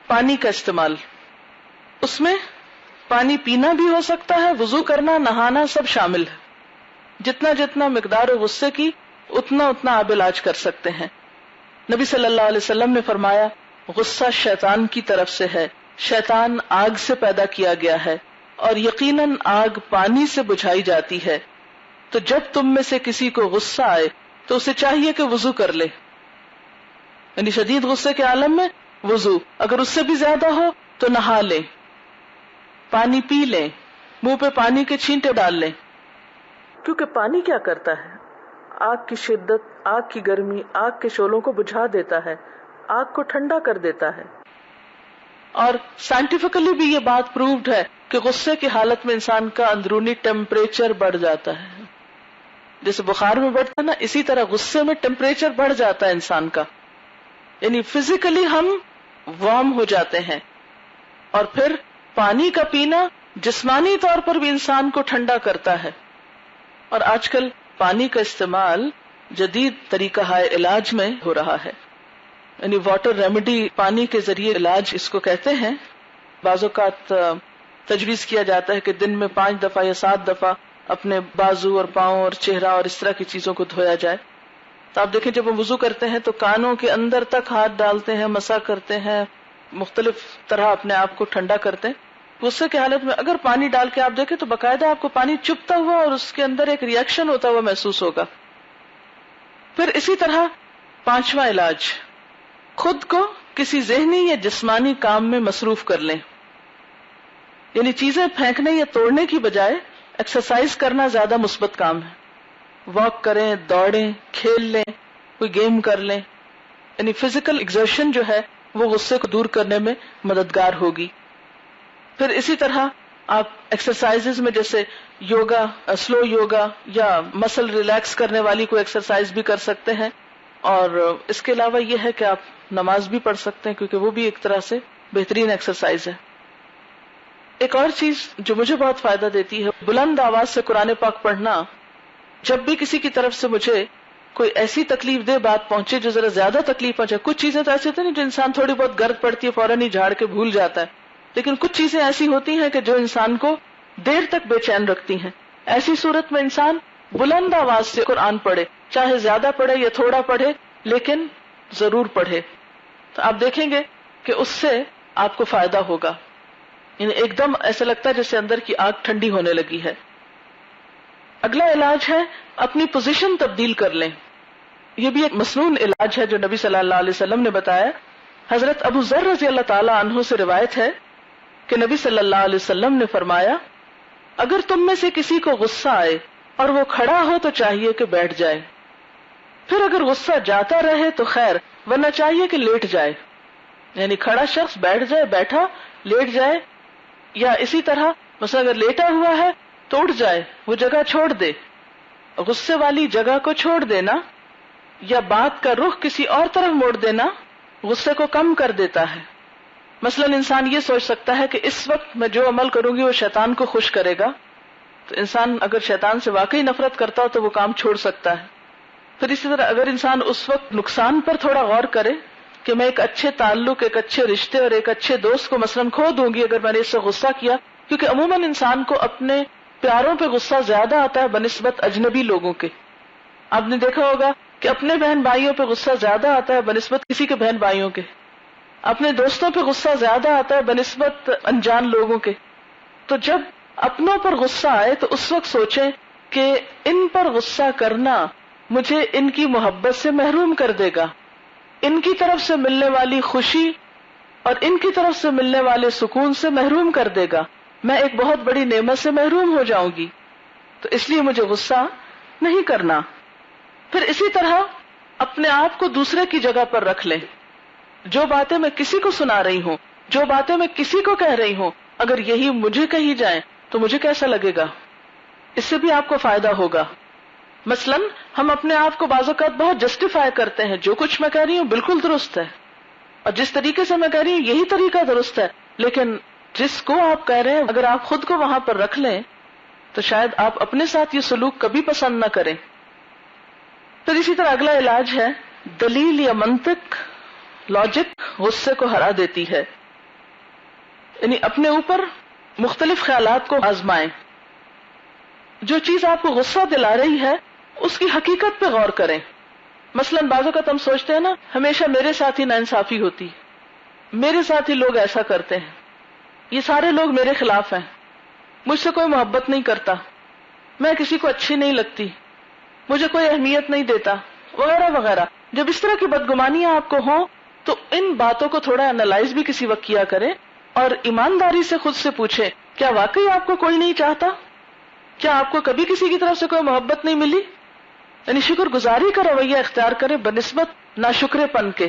پانی کا استعمال. اس میں پانی پینا بھی ہو سکتا ہے، وضو کرنا، نہانا سب شامل ہے. جتنا جتنا مقدار غصے کی اتنا اتنا آپ علاج کر سکتے ہیں. نبی صلی اللہ علیہ وسلم نے فرمایا غصہ شیطان کی طرف سے ہے، شیطان آگ سے پیدا کیا گیا ہے اور یقیناً آگ پانی سے بجھائی جاتی ہے. تو جب تم میں سے کسی کو غصہ آئے تو اسے چاہیے کہ وضو کر لے. یعنی شدید غصے کے عالم میں وضو، اگر اس سے بھی زیادہ ہو تو نہا لیں، پانی پی لیں، منہ پہ پانی کے چھینٹے ڈال لیں. کیونکہ پانی کیا کرتا ہے؟ آگ کی شدت، آگ کی گرمی، آگ کے شعلوں کو بجھا دیتا ہے، آگ کو ٹھنڈا کر دیتا ہے. اور سائنٹیفکلی بھی یہ بات پرووڈ ہے کہ غصے کی حالت میں انسان کا اندرونی ٹیمپریچر بڑھ جاتا ہے. جیسے بخار میں بڑھتا ہے نا، اسی طرح غصے میں ٹیمپریچر بڑھ جاتا ہے انسان کا. یعنی فزیکلی ہم وارم ہو جاتے ہیں. اور پھر پانی کا پینا جسمانی طور پر بھی انسان کو ٹھنڈا کرتا ہے. اور آج کل پانی کا استعمال جدید طریقہ علاج میں ہو رہا ہے. یعنی واٹر ریمیڈی، پانی کے ذریعے علاج اس کو کہتے ہیں. بعض اوقات تجویز کیا جاتا ہے کہ دن میں 5 دفعہ یا 7 دفعہ اپنے بازو اور پاؤں اور چہرہ اور اس طرح کی چیزوں کو دھویا جائے. تو آپ دیکھیں جب ہم وضو کرتے ہیں تو کانوں کے اندر تک ہاتھ ڈالتے ہیں، مسح کرتے ہیں، مختلف طرح اپنے آپ کو ٹھنڈا کرتے ہیں. غصے کی حالت میں اگر پانی ڈال کے آپ دیکھیں تو باقاعدہ آپ کو پانی چپتا ہوا اور اس کے اندر ایک ری ایکشن ہوتا ہوا محسوس ہوگا. پھر اسی طرح 5واں علاج، خود کو کسی ذہنی یا جسمانی کام میں مصروف کر لیں. یعنی چیزیں پھینکنے یا توڑنے کی بجائے ایکسرسائز کرنا زیادہ مثبت کام ہے. واک کریں، دوڑیں، کھیل لیں، کوئی گیم کر لیں. یعنی فزیکل ایگزرشن جو ہے وہ غصے کو دور کرنے میں مددگار ہوگی. پھر اسی طرح آپ ایکسرسائز میں جیسے یوگا، سلو یوگا یا مسل ریلیکس کرنے والی کوئی ایکسرسائز بھی کر سکتے ہیں. اور اس کے علاوہ یہ ہے کہ آپ نماز بھی پڑھ سکتے ہیں کیونکہ وہ بھی ایک طرح سے بہترین ایکسرسائز ہے. ایک اور چیز جو مجھے بہت فائدہ دیتی ہے، بلند آواز سے قرآن پاک پڑھنا. جب بھی کسی کی طرف سے مجھے کوئی ایسی تکلیف دہ بات پہنچے جو ذرا زیادہ تکلیف پہنچے، کچھ چیزیں تو ایسی ہوتی ہیں جو انسان تھوڑی بہت گرد پڑتی ہے فوراً ہی جھاڑ کے بھول جاتا ہے، لیکن کچھ چیزیں ایسی ہوتی ہیں کہ جو انسان کو دیر تک بے چین رکھتی ہیں. ایسی صورت میں انسان بلند آواز سے قرآن پڑھے، چاہے زیادہ پڑھے یا تھوڑا پڑھے، لیکن ضرور پڑھے. تو آپ دیکھیں گے کہ اس سے آپ کو فائدہ ہوگا. یعنی ایک دم ایسا لگتا ہے جیسے اندر کی آگ ٹھنڈی ہونے لگی ہے. اگلا علاج ہے اپنی پوزیشن تبدیل کر لیں. یہ بھی ایک مسنون علاج ہے جو نبی صلی اللہ علیہ وسلم نے بتایا. حضرت ابو ذر رضی اللہ تعالی عنہ سے روایت ہے کہ نبی صلی اللہ علیہ وسلم نے فرمایا، اگر تم میں سے کسی کو غصہ آئے اور وہ کھڑا ہو تو چاہیے کہ بیٹھ جائے، پھر اگر غصہ جاتا رہے تو خیر، ورنہ چاہیے کہ لیٹ جائے. یعنی کھڑا شخص بیٹھ جائے، بیٹھا لیٹ جائے، یا اسی طرح مثلا اگر لیٹا ہوا ہے تو اٹھ جائے، وہ جگہ چھوڑ دے، غصے والی جگہ کو چھوڑ دینا یا بات کا رخ کسی اور طرف موڑ دینا غصے کو کم کر دیتا ہے. مثلا انسان یہ سوچ سکتا ہے کہ اس وقت میں جو عمل کروں گی وہ شیطان کو خوش کرے گا، تو انسان اگر شیطان سے واقعی نفرت کرتا ہو تو وہ کام چھوڑ سکتا ہے. پھر اسی طرح اگر انسان اس وقت نقصان پر تھوڑا غور کرے کہ میں ایک اچھے تعلق، ایک اچھے رشتے اور ایک اچھے دوست کو مثلا کھو دوں گی اگر میں نے اس سے غصہ کیا، کیونکہ عموماً انسان کو اپنے پیاروں پہ غصہ زیادہ آتا ہے بنسبت اجنبی لوگوں کے. آپ نے دیکھا ہوگا کہ اپنے بہن بھائیوں پہ غصہ زیادہ آتا ہے بنسبت کسی کے بہن بھائیوں کے، اپنے دوستوں پہ غصہ زیادہ آتا ہے بنسبت انجان لوگوں کے. تو جب اپنوں پر غصہ آئے تو اس وقت سوچیں کہ ان پر غصہ کرنا مجھے ان کی محبت سے محروم کر دے گا، ان کی طرف سے ملنے والی خوشی اور ان کی طرف سے ملنے والے سکون سے محروم کر دے گا، میں ایک بہت بڑی نعمت سے محروم ہو جاؤں گی، تو اس لیے مجھے غصہ نہیں کرنا. پھر اسی طرح اپنے آپ کو دوسرے کی جگہ پر رکھ لیں. جو باتیں میں کسی کو سنا رہی ہوں، جو باتیں میں کسی کو کہہ رہی ہوں، اگر یہی مجھے کہی جائیں تو مجھے کیسا لگے گا؟ اس سے بھی آپ کو فائدہ ہوگا. مثلا ہم اپنے آپ کو بعض اوقات بہت جسٹیفائی کرتے ہیں، جو کچھ میں کہہ رہی ہوں بالکل درست ہے، اور جس طریقے سے میں کہہ رہی ہوں یہی طریقہ درست ہے، لیکن جس کو آپ کہہ رہے ہیں اگر آپ خود کو وہاں پر رکھ لیں تو شاید آپ اپنے ساتھ یہ سلوک کبھی پسند نہ کریں. پھر اسی طرح اگلا علاج ہے دلیل یا منطق، لاجک غصے کو ہرا دیتی ہے. یعنی اپنے اوپر مختلف خیالات کو آزمائیں. جو چیز آپ کو غصہ دلا رہی ہے اس کی حقیقت پہ غور کریں. مثلا بعض اوقات ہم سوچتے ہیں نا ہمیشہ میرے ساتھ ہی ناانصافی ہوتی، میرے ساتھ ہی لوگ ایسا کرتے ہیں، یہ سارے لوگ میرے خلاف ہیں، مجھ سے کوئی محبت نہیں کرتا، میں کسی کو اچھی نہیں لگتی، مجھے کوئی اہمیت نہیں دیتا، وغیرہ وغیرہ. جب اس طرح کی بدگمانیاں آپ کو ہوں تو ان باتوں کو تھوڑا انالائز بھی کسی وقت کیا کریں اور ایمانداری سے خود سے پوچھیں کیا واقعی آپ کو کوئی نہیں چاہتا؟ کیا آپ کو کبھی کسی کی طرف سے کوئی محبت نہیں ملی؟ یعنی شکر گزاری کا رویہ اختیار کریں بنسبت ناشکرے پن کے.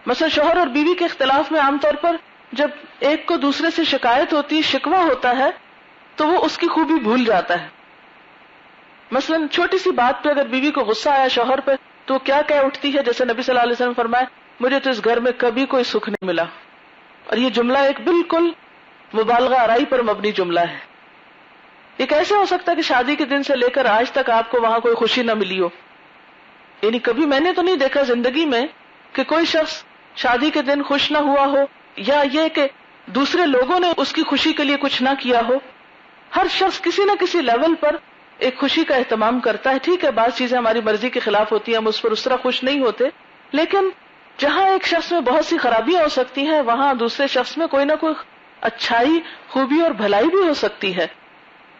مثلا شوہر اور بیوی کے اختلاف میں عام طور پر جب ایک کو دوسرے سے شکایت ہوتی، شکوہ ہوتا ہے، تو وہ اس کی خوبی بھول جاتا ہے. مثلا چھوٹی سی بات پہ اگر بیوی کو غصہ آیا شوہر پہ تو کیا کہہ اٹھتی ہے، جیسے نبی صلی اللہ علیہ وسلم فرمایا مجھے تو اس گھر میں کبھی کوئی سکھ نہیں ملا. اور یہ جملہ ایک بالکل مبالغہ آرائی پر مبنی جملہ ہے. یہ کیسے ہو سکتا ہے کہ شادی کے دن سے لے کر آج تک آپ کو وہاں کوئی خوشی نہ ملی ہو؟ یعنی کبھی میں نے تو نہیں دیکھا زندگی میں کہ کوئی شخص شادی کے دن خوش نہ ہوا ہو، یا یہ کہ دوسرے لوگوں نے اس کی خوشی کے لیے کچھ نہ کیا ہو. ہر شخص کسی نہ کسی لیول پر ایک خوشی کا اہتمام کرتا ہے. ٹھیک ہے بعض چیزیں ہماری مرضی کے خلاف ہوتی ہیں، ہم اس پر اس طرح خوش نہیں ہوتے، لیکن جہاں ایک شخص میں بہت سی خرابیاں ہو سکتی ہیں وہاں دوسرے شخص میں کوئی نہ کوئی اچھائی، خوبی اور بھلائی بھی ہو سکتی ہے.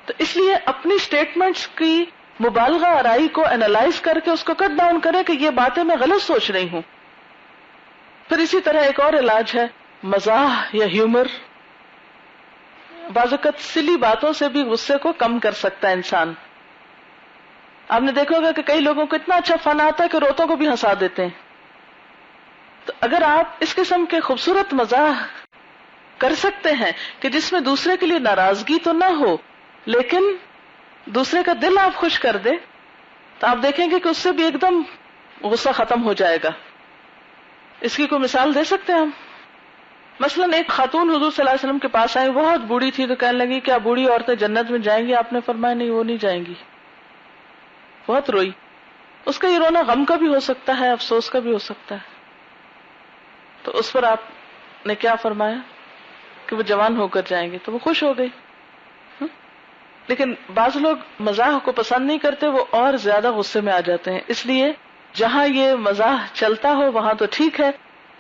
تو اس لیے اپنی سٹیٹمنٹس کی مبالغہ آرائی کو انالائز کر کے اس کو کٹ ڈاؤن کریں کہ یہ باتیں میں غلط سوچ رہی ہوں. پھر اسی طرح ایک اور علاج ہے مزاح یا ہیومر. بعض اوقات سلی باتوں سے بھی غصے کو کم کر سکتا ہے انسان. آپ نے دیکھا ہوگا کہ کئی لوگوں کو اتنا اچھا فن آتا ہے کہ روتوں کو بھی ہنسا دیتے ہیں. تو اگر آپ اس قسم کے خوبصورت مزاح کر سکتے ہیں کہ جس میں دوسرے کے لیے ناراضگی تو نہ ہو لیکن دوسرے کا دل آپ خوش کر دے، تو آپ دیکھیں گے کہ اس سے بھی ایک دم غصہ ختم ہو جائے گا. اس کی کوئی مثال دے سکتے ہیں ہم؟ مثلا ایک خاتون حضور صلی اللہ علیہ وسلم کے پاس آئی، بہت بوڑھی تھی، تو کہنے لگی کیا بوڑھی عورتیں جنت میں جائیں گی؟ آپ نے فرمایا نہیں، وہ نہیں جائیں گی. بہت روئی. اس کا یہ رونا غم کا بھی ہو سکتا ہے، افسوس کا بھی ہو سکتا ہے. تو اس پر آپ نے کیا فرمایا؟ کہ وہ جوان ہو کر جائیں گے، تو وہ خوش ہو گئی. لیکن بعض لوگ مزاح کو پسند نہیں کرتے، وہ اور زیادہ غصے میں آ جاتے ہیں. اس لیے جہاں یہ مزاح چلتا ہو وہاں تو ٹھیک ہے،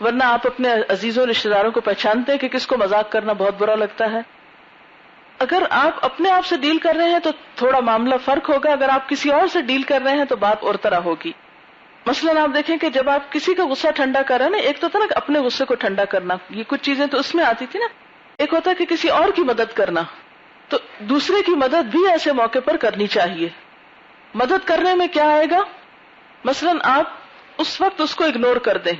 ورنہ آپ اپنے عزیزوں رشتے داروں کو پہچانتے ہیں کہ کس کو مذاق کرنا بہت برا لگتا ہے. اگر آپ اپنے آپ سے ڈیل کر رہے ہیں تو تھوڑا معاملہ فرق ہوگا، اگر آپ کسی اور سے ڈیل کر رہے ہیں تو بات اور طرح ہوگی. مثلاً آپ دیکھیں کہ جب آپ کسی کا غصہ ٹھنڈا کر رہے ہیں نا، ایک تو تھا نا کہ اپنے غصے کو ٹھنڈا کرنا، یہ کچھ چیزیں تو اس میں آتی تھی نا. ایک ہوتا ہے کہ کسی اور کی مدد کرنا، تو دوسرے کی مدد بھی ایسے موقع پر کرنی چاہیے. مدد کرنے میں کیا آئے گا؟ مثلاً آپ اس وقت اس کو اگنور کر دیں،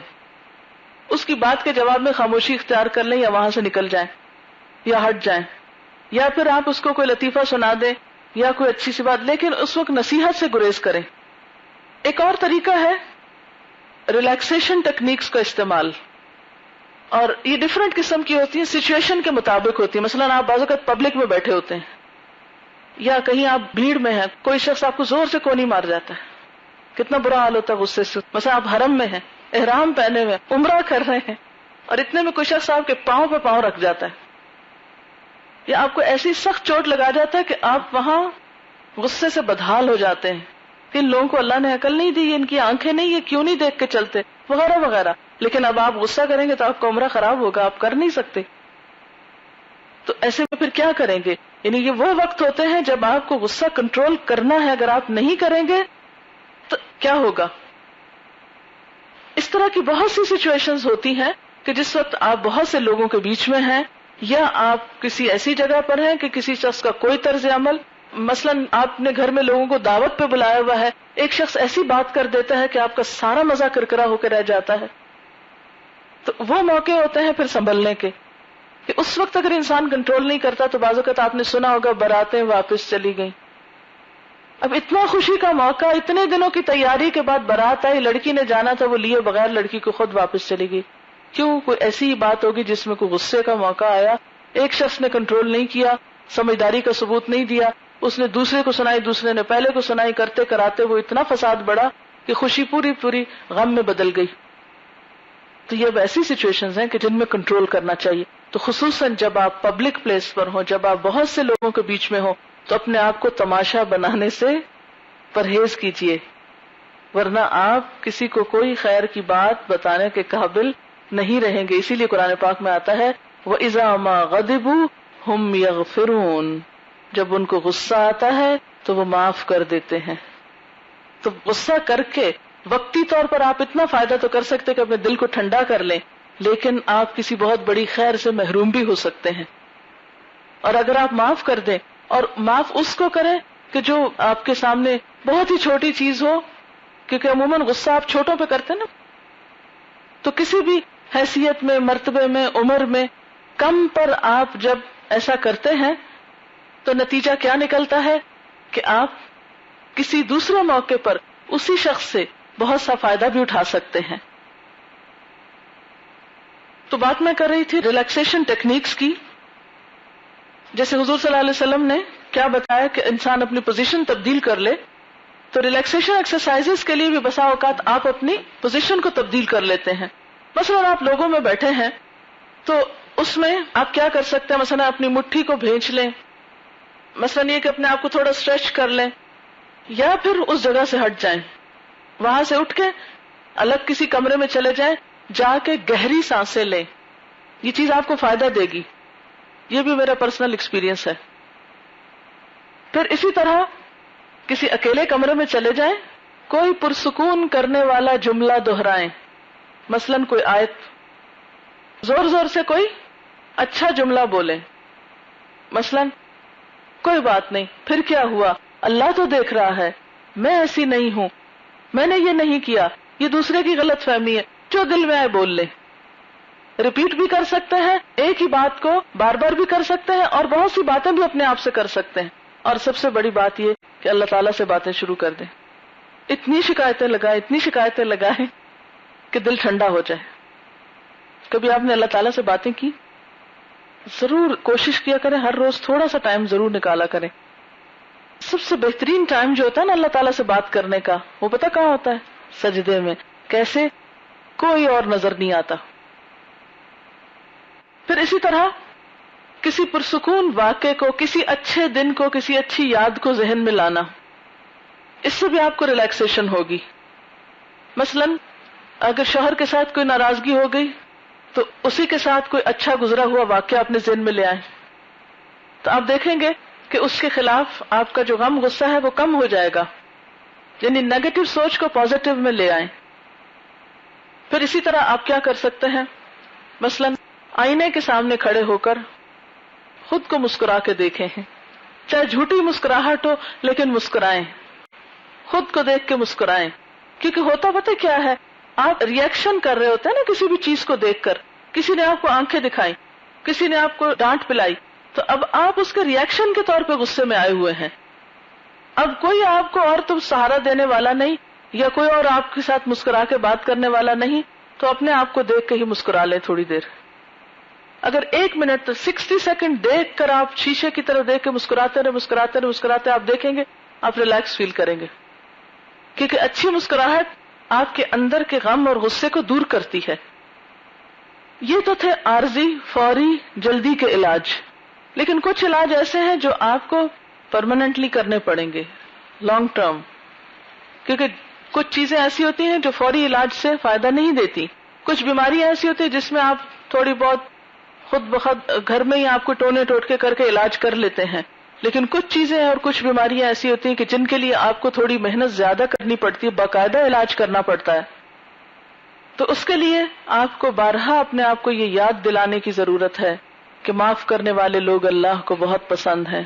اس کی بات کے جواب میں خاموشی اختیار کر لیں، یا وہاں سے نکل جائیں یا ہٹ جائیں، یا پھر آپ اس کو کوئی لطیفہ سنا دیں یا کوئی اچھی سی بات، لیکن اس وقت نصیحت سے گریز کریں. ایک اور طریقہ ہے ریلیکسیشن ٹیکنیکس کا استعمال، اور یہ ڈفرینٹ قسم کی ہوتی ہیں، سچویشن کے مطابق ہوتی ہیں. مثلاً آپ بعض اوقات پبلک میں بیٹھے ہوتے ہیں یا کہیں آپ بھیڑ میں ہیں، کوئی شخص آپ کو زور سے کونی مار جاتا ہے، کتنا برا حال ہوتا ہے غصے سے. مثلا آپ حرم میں ہیں، احرام پہنے ہوئے، عمرہ کر رہے ہیں، اور اتنے میں کوئی شخص آپ کے پاؤں پہ پاؤں رکھ جاتا ہے، یا آپ کو ایسی سخت چوٹ لگا جاتا ہے کہ آپ وہاں غصے سے بدحال ہو جاتے ہیں کہ ان لوگوں کو اللہ نے عقل نہیں دی، ان کی آنکھیں نہیں، یہ کیوں نہیں دیکھ کے چلتے، وغیرہ وغیرہ. لیکن اب آپ غصہ کریں گے تو آپ کا عمرہ خراب ہوگا، آپ کر نہیں سکتے. تو ایسے میں پھر کیا کریں گے؟ یعنی یہ وہ وقت ہوتے ہیں جب آپ کو غصہ کنٹرول کرنا ہے، اگر آپ نہیں کریں گے تو کیا ہوگا؟ اس طرح کی بہت سی سچویشنز ہوتی ہیں کہ جس وقت آپ بہت سے لوگوں کے بیچ میں ہیں، یا آپ کسی ایسی جگہ پر ہیں کہ کسی شخص کا کوئی طرز عمل، مثلاً آپ نے گھر میں لوگوں کو دعوت پہ بلایا ہوا ہے، ایک شخص ایسی بات کر دیتا ہے کہ آپ کا سارا مزہ کرکرا ہو کے رہ جاتا ہے. تو وہ موقع ہوتے ہیں پھر سنبھلنے کے، کہ اس وقت اگر انسان کنٹرول نہیں کرتا تو بعض اوقات آپ نے سنا ہوگا باراتیں واپس چلی گئیں. اب اتنا خوشی کا موقع، اتنے دنوں کی تیاری کے بعد بارات آئی، لڑکی نے جانا تھا، وہ لیے بغیر لڑکی کو خود واپس چلی گئی. کیوں؟ کوئی ایسی ہی بات ہوگی جس میں کوئی غصے کا موقع آیا، ایک شخص نے کنٹرول نہیں کیا، سمجھداری کا ثبوت نہیں دیا، اس نے دوسرے کو سنائی، دوسرے نے پہلے کو سنائی، کرتے کراتے وہ اتنا فساد بڑھا کہ خوشی پوری پوری غم میں بدل گئی. تو یہ ایسی سچویشنز ہیں کہ جن میں کنٹرول کرنا چاہیے. تو خصوصاً جب آپ پبلک پلیس پر ہوں، جب آپ بہت سے لوگوں کے بیچ میں ہوں، تو اپنے آپ کو تماشا بنانے سے پرہیز کیجیے، ورنہ آپ کسی کو کوئی خیر کی بات بتانے کے قابل نہیں رہیں گے. اسی لیے قرآن پاک میں آتا ہے وَإِذَا مَا غَضِبُوا هُمْ يَغْفِرُونَ، جب ان کو غصہ آتا ہے تو وہ معاف کر دیتے ہیں. تو غصہ کر کے وقتی طور پر آپ اتنا فائدہ تو کر سکتے کہ اپنے دل کو ٹھنڈا کر لیں، لیکن آپ کسی بہت بڑی خیر سے محروم بھی ہو سکتے ہیں. اور اگر آپ معاف کر دیں، اور معاف اس کو کریں کہ جو آپ کے سامنے بہت ہی چھوٹی چیز ہو، کیونکہ عموماً غصہ آپ چھوٹوں پہ کرتے ہیں نا، تو کسی بھی حیثیت میں، مرتبے میں، عمر میں کم پر آپ جب ایسا کرتے ہیں تو نتیجہ کیا نکلتا ہے کہ آپ کسی دوسرے موقع پر اسی شخص سے بہت سا فائدہ بھی اٹھا سکتے ہیں. تو بات میں کر رہی تھی ریلیکسیشن ٹیکنیکس کی. جیسے حضور صلی اللہ علیہ وسلم نے کیا بتایا کہ انسان اپنی پوزیشن تبدیل کر لے، تو ریلیکسیشن ایکسرسائزز کے لیے بھی بسا اوقات آپ اپنی پوزیشن کو تبدیل کر لیتے ہیں. مثلا آپ لوگوں میں بیٹھے ہیں تو اس میں آپ کیا کر سکتے ہیں؟ مثلا اپنی مٹھی کو بھینچ لیں، مثلا یہ کہ اپنے آپ کو تھوڑا اسٹریچ کر لیں، یا پھر اس جگہ سے ہٹ جائیں، وہاں سے اٹھ کے الگ کسی کمرے میں چلے جائیں، جا کے گہری سانسیں لیں. یہ چیز آپ کو فائدہ دے گی، یہ بھی میرا پرسنل ایکسپیرینس ہے. پھر اسی طرح کسی اکیلے کمرے میں چلے جائیں، کوئی پرسکون کرنے والا جملہ دہرائیں، مثلاً کوئی آیت، زور زور سے کوئی اچھا جملہ بولیں، مثلاً کوئی بات نہیں، پھر کیا ہوا، اللہ تو دیکھ رہا ہے، میں ایسی نہیں ہوں، میں نے یہ نہیں کیا، یہ دوسرے کی غلط فہمی ہے، جو دل میں آئے بول لیں. ریپیٹ بھی کر سکتے ہیں، ایک ہی بات کو بار بار بھی کر سکتے ہیں، اور بہت سی باتیں بھی اپنے آپ سے کر سکتے ہیں. اور سب سے بڑی بات یہ کہ اللہ تعالیٰ سے باتیں شروع کر دیں. اتنی شکایتیں لگائیں کہ دل ٹھنڈا ہو جائے. کبھی آپ نے اللہ تعالیٰ سے باتیں کی؟ ضرور کوشش کیا کریں، ہر روز تھوڑا سا ٹائم ضرور نکالا کریں. سب سے بہترین ٹائم جو ہوتا ہے نا اللہ تعالیٰ سے بات کرنے کا، وہ پتہ کہاں ہوتا ہے؟ سجدے میں. کیسے؟ کوئی اور نظر نہیں آتا. پھر اسی طرح کسی پرسکون واقعے کو، کسی اچھے دن کو، کسی اچھی یاد کو ذہن میں لانا، اس سے بھی آپ کو ریلیکسیشن ہوگی. مثلاً اگر شوہر کے ساتھ کوئی ناراضگی ہو گئی تو اسی کے ساتھ کوئی اچھا گزرا ہوا واقعہ اپنے ذہن میں لے آئیں، تو آپ دیکھیں گے کہ اس کے خلاف آپ کا جو غم غصہ ہے وہ کم ہو جائے گا. یعنی نیگیٹو سوچ کو پازیٹو میں لے آئیں. پھر اسی طرح آپ کیا کر سکتے ہیں، مثلاً آئینے کے سامنے کھڑے ہو کر خود کو مسکرا کے دیکھیں ہیں، چاہے جھوٹی مسکراہٹ ہو لیکن مسکرائیں، خود کو دیکھ کے مسکرائیں. کیونکہ ہوتا پتہ کیا ہے، آپ ریئیکشن کر رہے ہوتے ہیں نا کسی بھی چیز کو دیکھ کر. کسی نے آپ کو آنکھیں دکھائی، کسی نے آپ کو ڈانٹ پلائی، تو اب آپ اس کے ریئیکشن کے طور پہ غصے میں آئے ہوئے ہیں. اب کوئی آپ کو اور تو سہارا دینے والا نہیں، یا کوئی اور آپ کے ساتھ مسکرا کے بات کرنے والا نہیں، تو اپنے آپ کو دیکھ کے ہی مسکرا لیں تھوڑی دیر. اگر 1 منٹ 60 سیکنڈ دیکھ کر آپ شیشے کی طرف دیکھ کے مسکراتے آپ دیکھیں گے آپ ریلیکس فیل کریں گے. کیونکہ اچھی مسکراہٹ آپ کے اندر کے غم اور غصے کو دور کرتی ہے. یہ تو تھے عارضی فوری جلدی کے علاج، لیکن کچھ علاج ایسے ہیں جو آپ کو پرماننٹلی کرنے پڑیں گے، لانگ ٹرم. کیونکہ کچھ چیزیں ایسی ہوتی ہیں جو فوری علاج سے فائدہ نہیں دیتی. کچھ بیماریاں ایسی ہوتی ہیں جس میں آپ تھوڑی بہت خود بخود گھر میں ہی آپ کو ٹونے ٹوٹکے کر کے علاج کر لیتے ہیں. لیکن کچھ چیزیں اور کچھ بیماریاں ایسی ہوتی ہیں کہ جن کے لیے آپ کو تھوڑی محنت زیادہ کرنی پڑتی ہے، باقاعدہ علاج کرنا پڑتا ہے. تو اس کے لیے آپ کو بارہا اپنے آپ کو یہ یاد دلانے کی ضرورت ہے کہ معاف کرنے والے لوگ اللہ کو بہت پسند ہیں.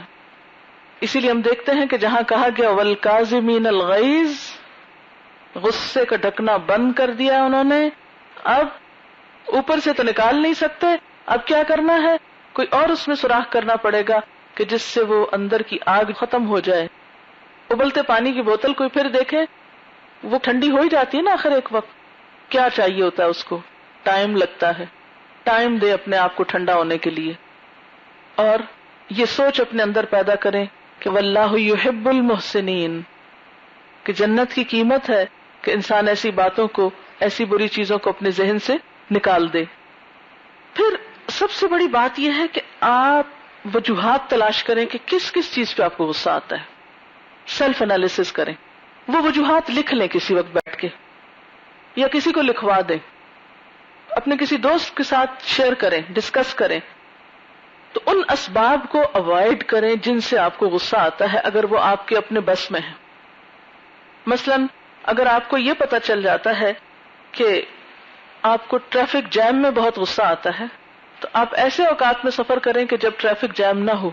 اسی لیے ہم دیکھتے ہیں کہ جہاں کہا گیا والکاظمین الغیظ، غصے کا ڈھکنا بند کر دیا انہوں نے، اب اوپر سے تو نکال نہیں سکتے، اب کیا کرنا ہے، کوئی اور اس میں سوراخ کرنا پڑے گا کہ جس سے وہ اندر کی آگ ختم ہو جائے. ابلتے پانی کی بوتل کوئی پھر دیکھے، وہ ٹھنڈی ہو ہی جاتی ہے نا آخر ایک وقت. کیا چاہیے ہوتا ہے اس کو، ٹائم لگتا ہے. ٹائم دے اپنے آپ کو ٹھنڈا ہونے کے لیے، اور یہ سوچ اپنے اندر پیدا کریں کہ واللہ یحب المحسنین، کہ جنت کی قیمت ہے کہ انسان ایسی باتوں کو، ایسی بری چیزوں کو اپنے ذہن سے نکال دے. پھر سب سے بڑی بات یہ ہے کہ آپ وجوہات تلاش کریں کہ کس کس چیز پہ آپ کو غصہ آتا ہے. سیلف انالیسس کریں، وہ وجوہات لکھ لیں کسی وقت بیٹھ کے، یا کسی کو لکھوا دیں، اپنے کسی دوست کے ساتھ شیئر کریں، ڈسکس کریں. تو ان اسباب کو اوائڈ کریں جن سے آپ کو غصہ آتا ہے اگر وہ آپ کے اپنے بس میں ہیں. مثلاً اگر آپ کو یہ پتہ چل جاتا ہے کہ آپ کو ٹریفک جیم میں بہت غصہ آتا ہے، تو آپ ایسے اوقات میں سفر کریں کہ جب ٹریفک جیم نہ ہو.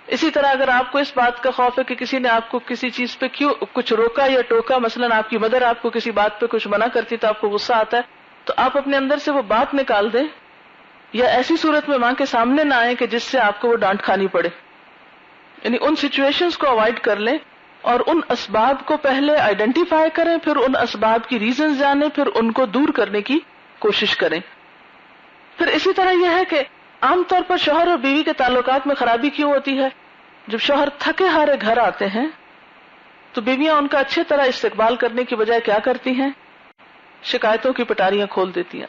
اسی طرح اگر آپ کو اس بات کا خوف ہے کہ کسی نے آپ کو کسی چیز پہ کیوں کچھ روکا یا ٹوکا، مثلاً آپ کی مدر آپ کو کسی بات پہ کچھ منع کرتی تو آپ کو غصہ آتا ہے، تو آپ اپنے اندر سے وہ بات نکال دیں، یا ایسی صورت میں ماں کے سامنے نہ آئیں کہ جس سے آپ کو وہ ڈانٹ کھانی پڑے. یعنی ان سچویشنز کو اوائڈ کر لیں اور ان اسباب کو پہلے آئیڈینٹیفائی کریں، پھر ان اسباب کی ریزنز جانیں، پھر ان کو دور کرنے کی کوشش کریں. پھر اسی طرح یہ ہے کہ عام طور پر شوہر اور بیوی کے تعلقات میں خرابی کیوں ہوتی ہے؟ جب شوہر تھکے ہارے گھر آتے ہیں تو بیویاں ان کا اچھی طرح استقبال کرنے کی بجائے کیا کرتی ہیں؟ شکایتوں کی پٹاریاں کھول دیتی ہیں.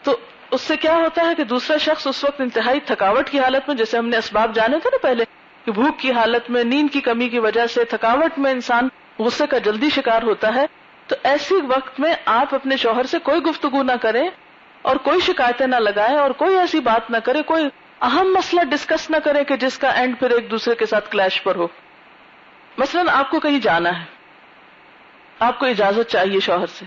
تو اس سے کیا ہوتا ہے کہ دوسرا شخص اس وقت انتہائی تھکاوٹ کی حالت میں، جیسے ہم نے اسباب جانے تھے نا پہلے کہ بھوک کی حالت میں، نیند کی کمی کی وجہ سے، تھکاوٹ میں انسان غصے کا جلدی شکار ہوتا ہے. تو ایسی وقت میں آپ اپنے شوہر سے کوئی گفتگو نہ کریں اور کوئی شکایتیں نہ لگائیں اور کوئی ایسی بات نہ کرے، کوئی اہم مسئلہ ڈسکس نہ کریں کہ جس کا اینڈ پھر ایک دوسرے کے ساتھ کلیش پر ہو. مثلاً آپ کو کہیں جانا ہے، آپ کو اجازت چاہیے شوہر سے،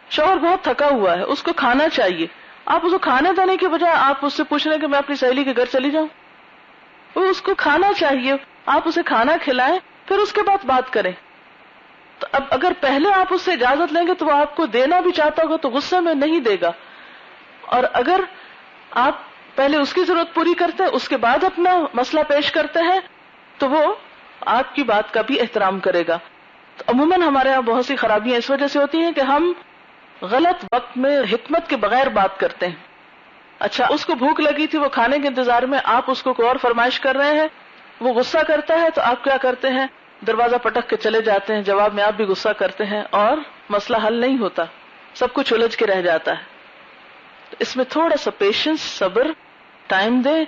شوہر بہت تھکا ہوا ہے، اس کو کھانا چاہیے. آپ اس کو کھانے دینے کے بجائے آپ اس سے پوچھ رہے ہیں کہ میں اپنی سہیلی کے گھر چلی جاؤں. وہ اس کو کھانا چاہیے، آپ اسے کھانا کھلائیں، پھر اس کے بعد بات کریں. تو اب اگر پہلے آپ اس سے اجازت لیں گے تو وہ آپ کو دینا بھی چاہتا ہوگا تو غصے میں نہیں دے گا، اور اگر آپ پہلے اس کی ضرورت پوری کرتے ہیں اس کے بعد اپنا مسئلہ پیش کرتے ہیں تو وہ آپ کی بات کا بھی احترام کرے گا. تو عموماً ہمارے یہاں بہت سی خرابیاں اس وجہ سے ہوتی ہیں کہ ہم غلط وقت میں حکمت کے بغیر بات کرتے ہیں. اچھا اس کو بھوک لگی تھی، وہ کھانے کے انتظار میں، آپ اس کو کوئی اور فرمائش کر رہے ہیں، وہ غصہ کرتا ہے تو آپ کیا کرتے ہیں؟ دروازہ پٹک کے چلے جاتے ہیں، جواب میں آپ بھی غصہ کرتے ہیں اور مسئلہ حل نہیں ہوتا، سب کچھ الجھ کے رہ جاتا ہے. تو اس میں تھوڑا سا پیشنس، صبر، ٹائم دیں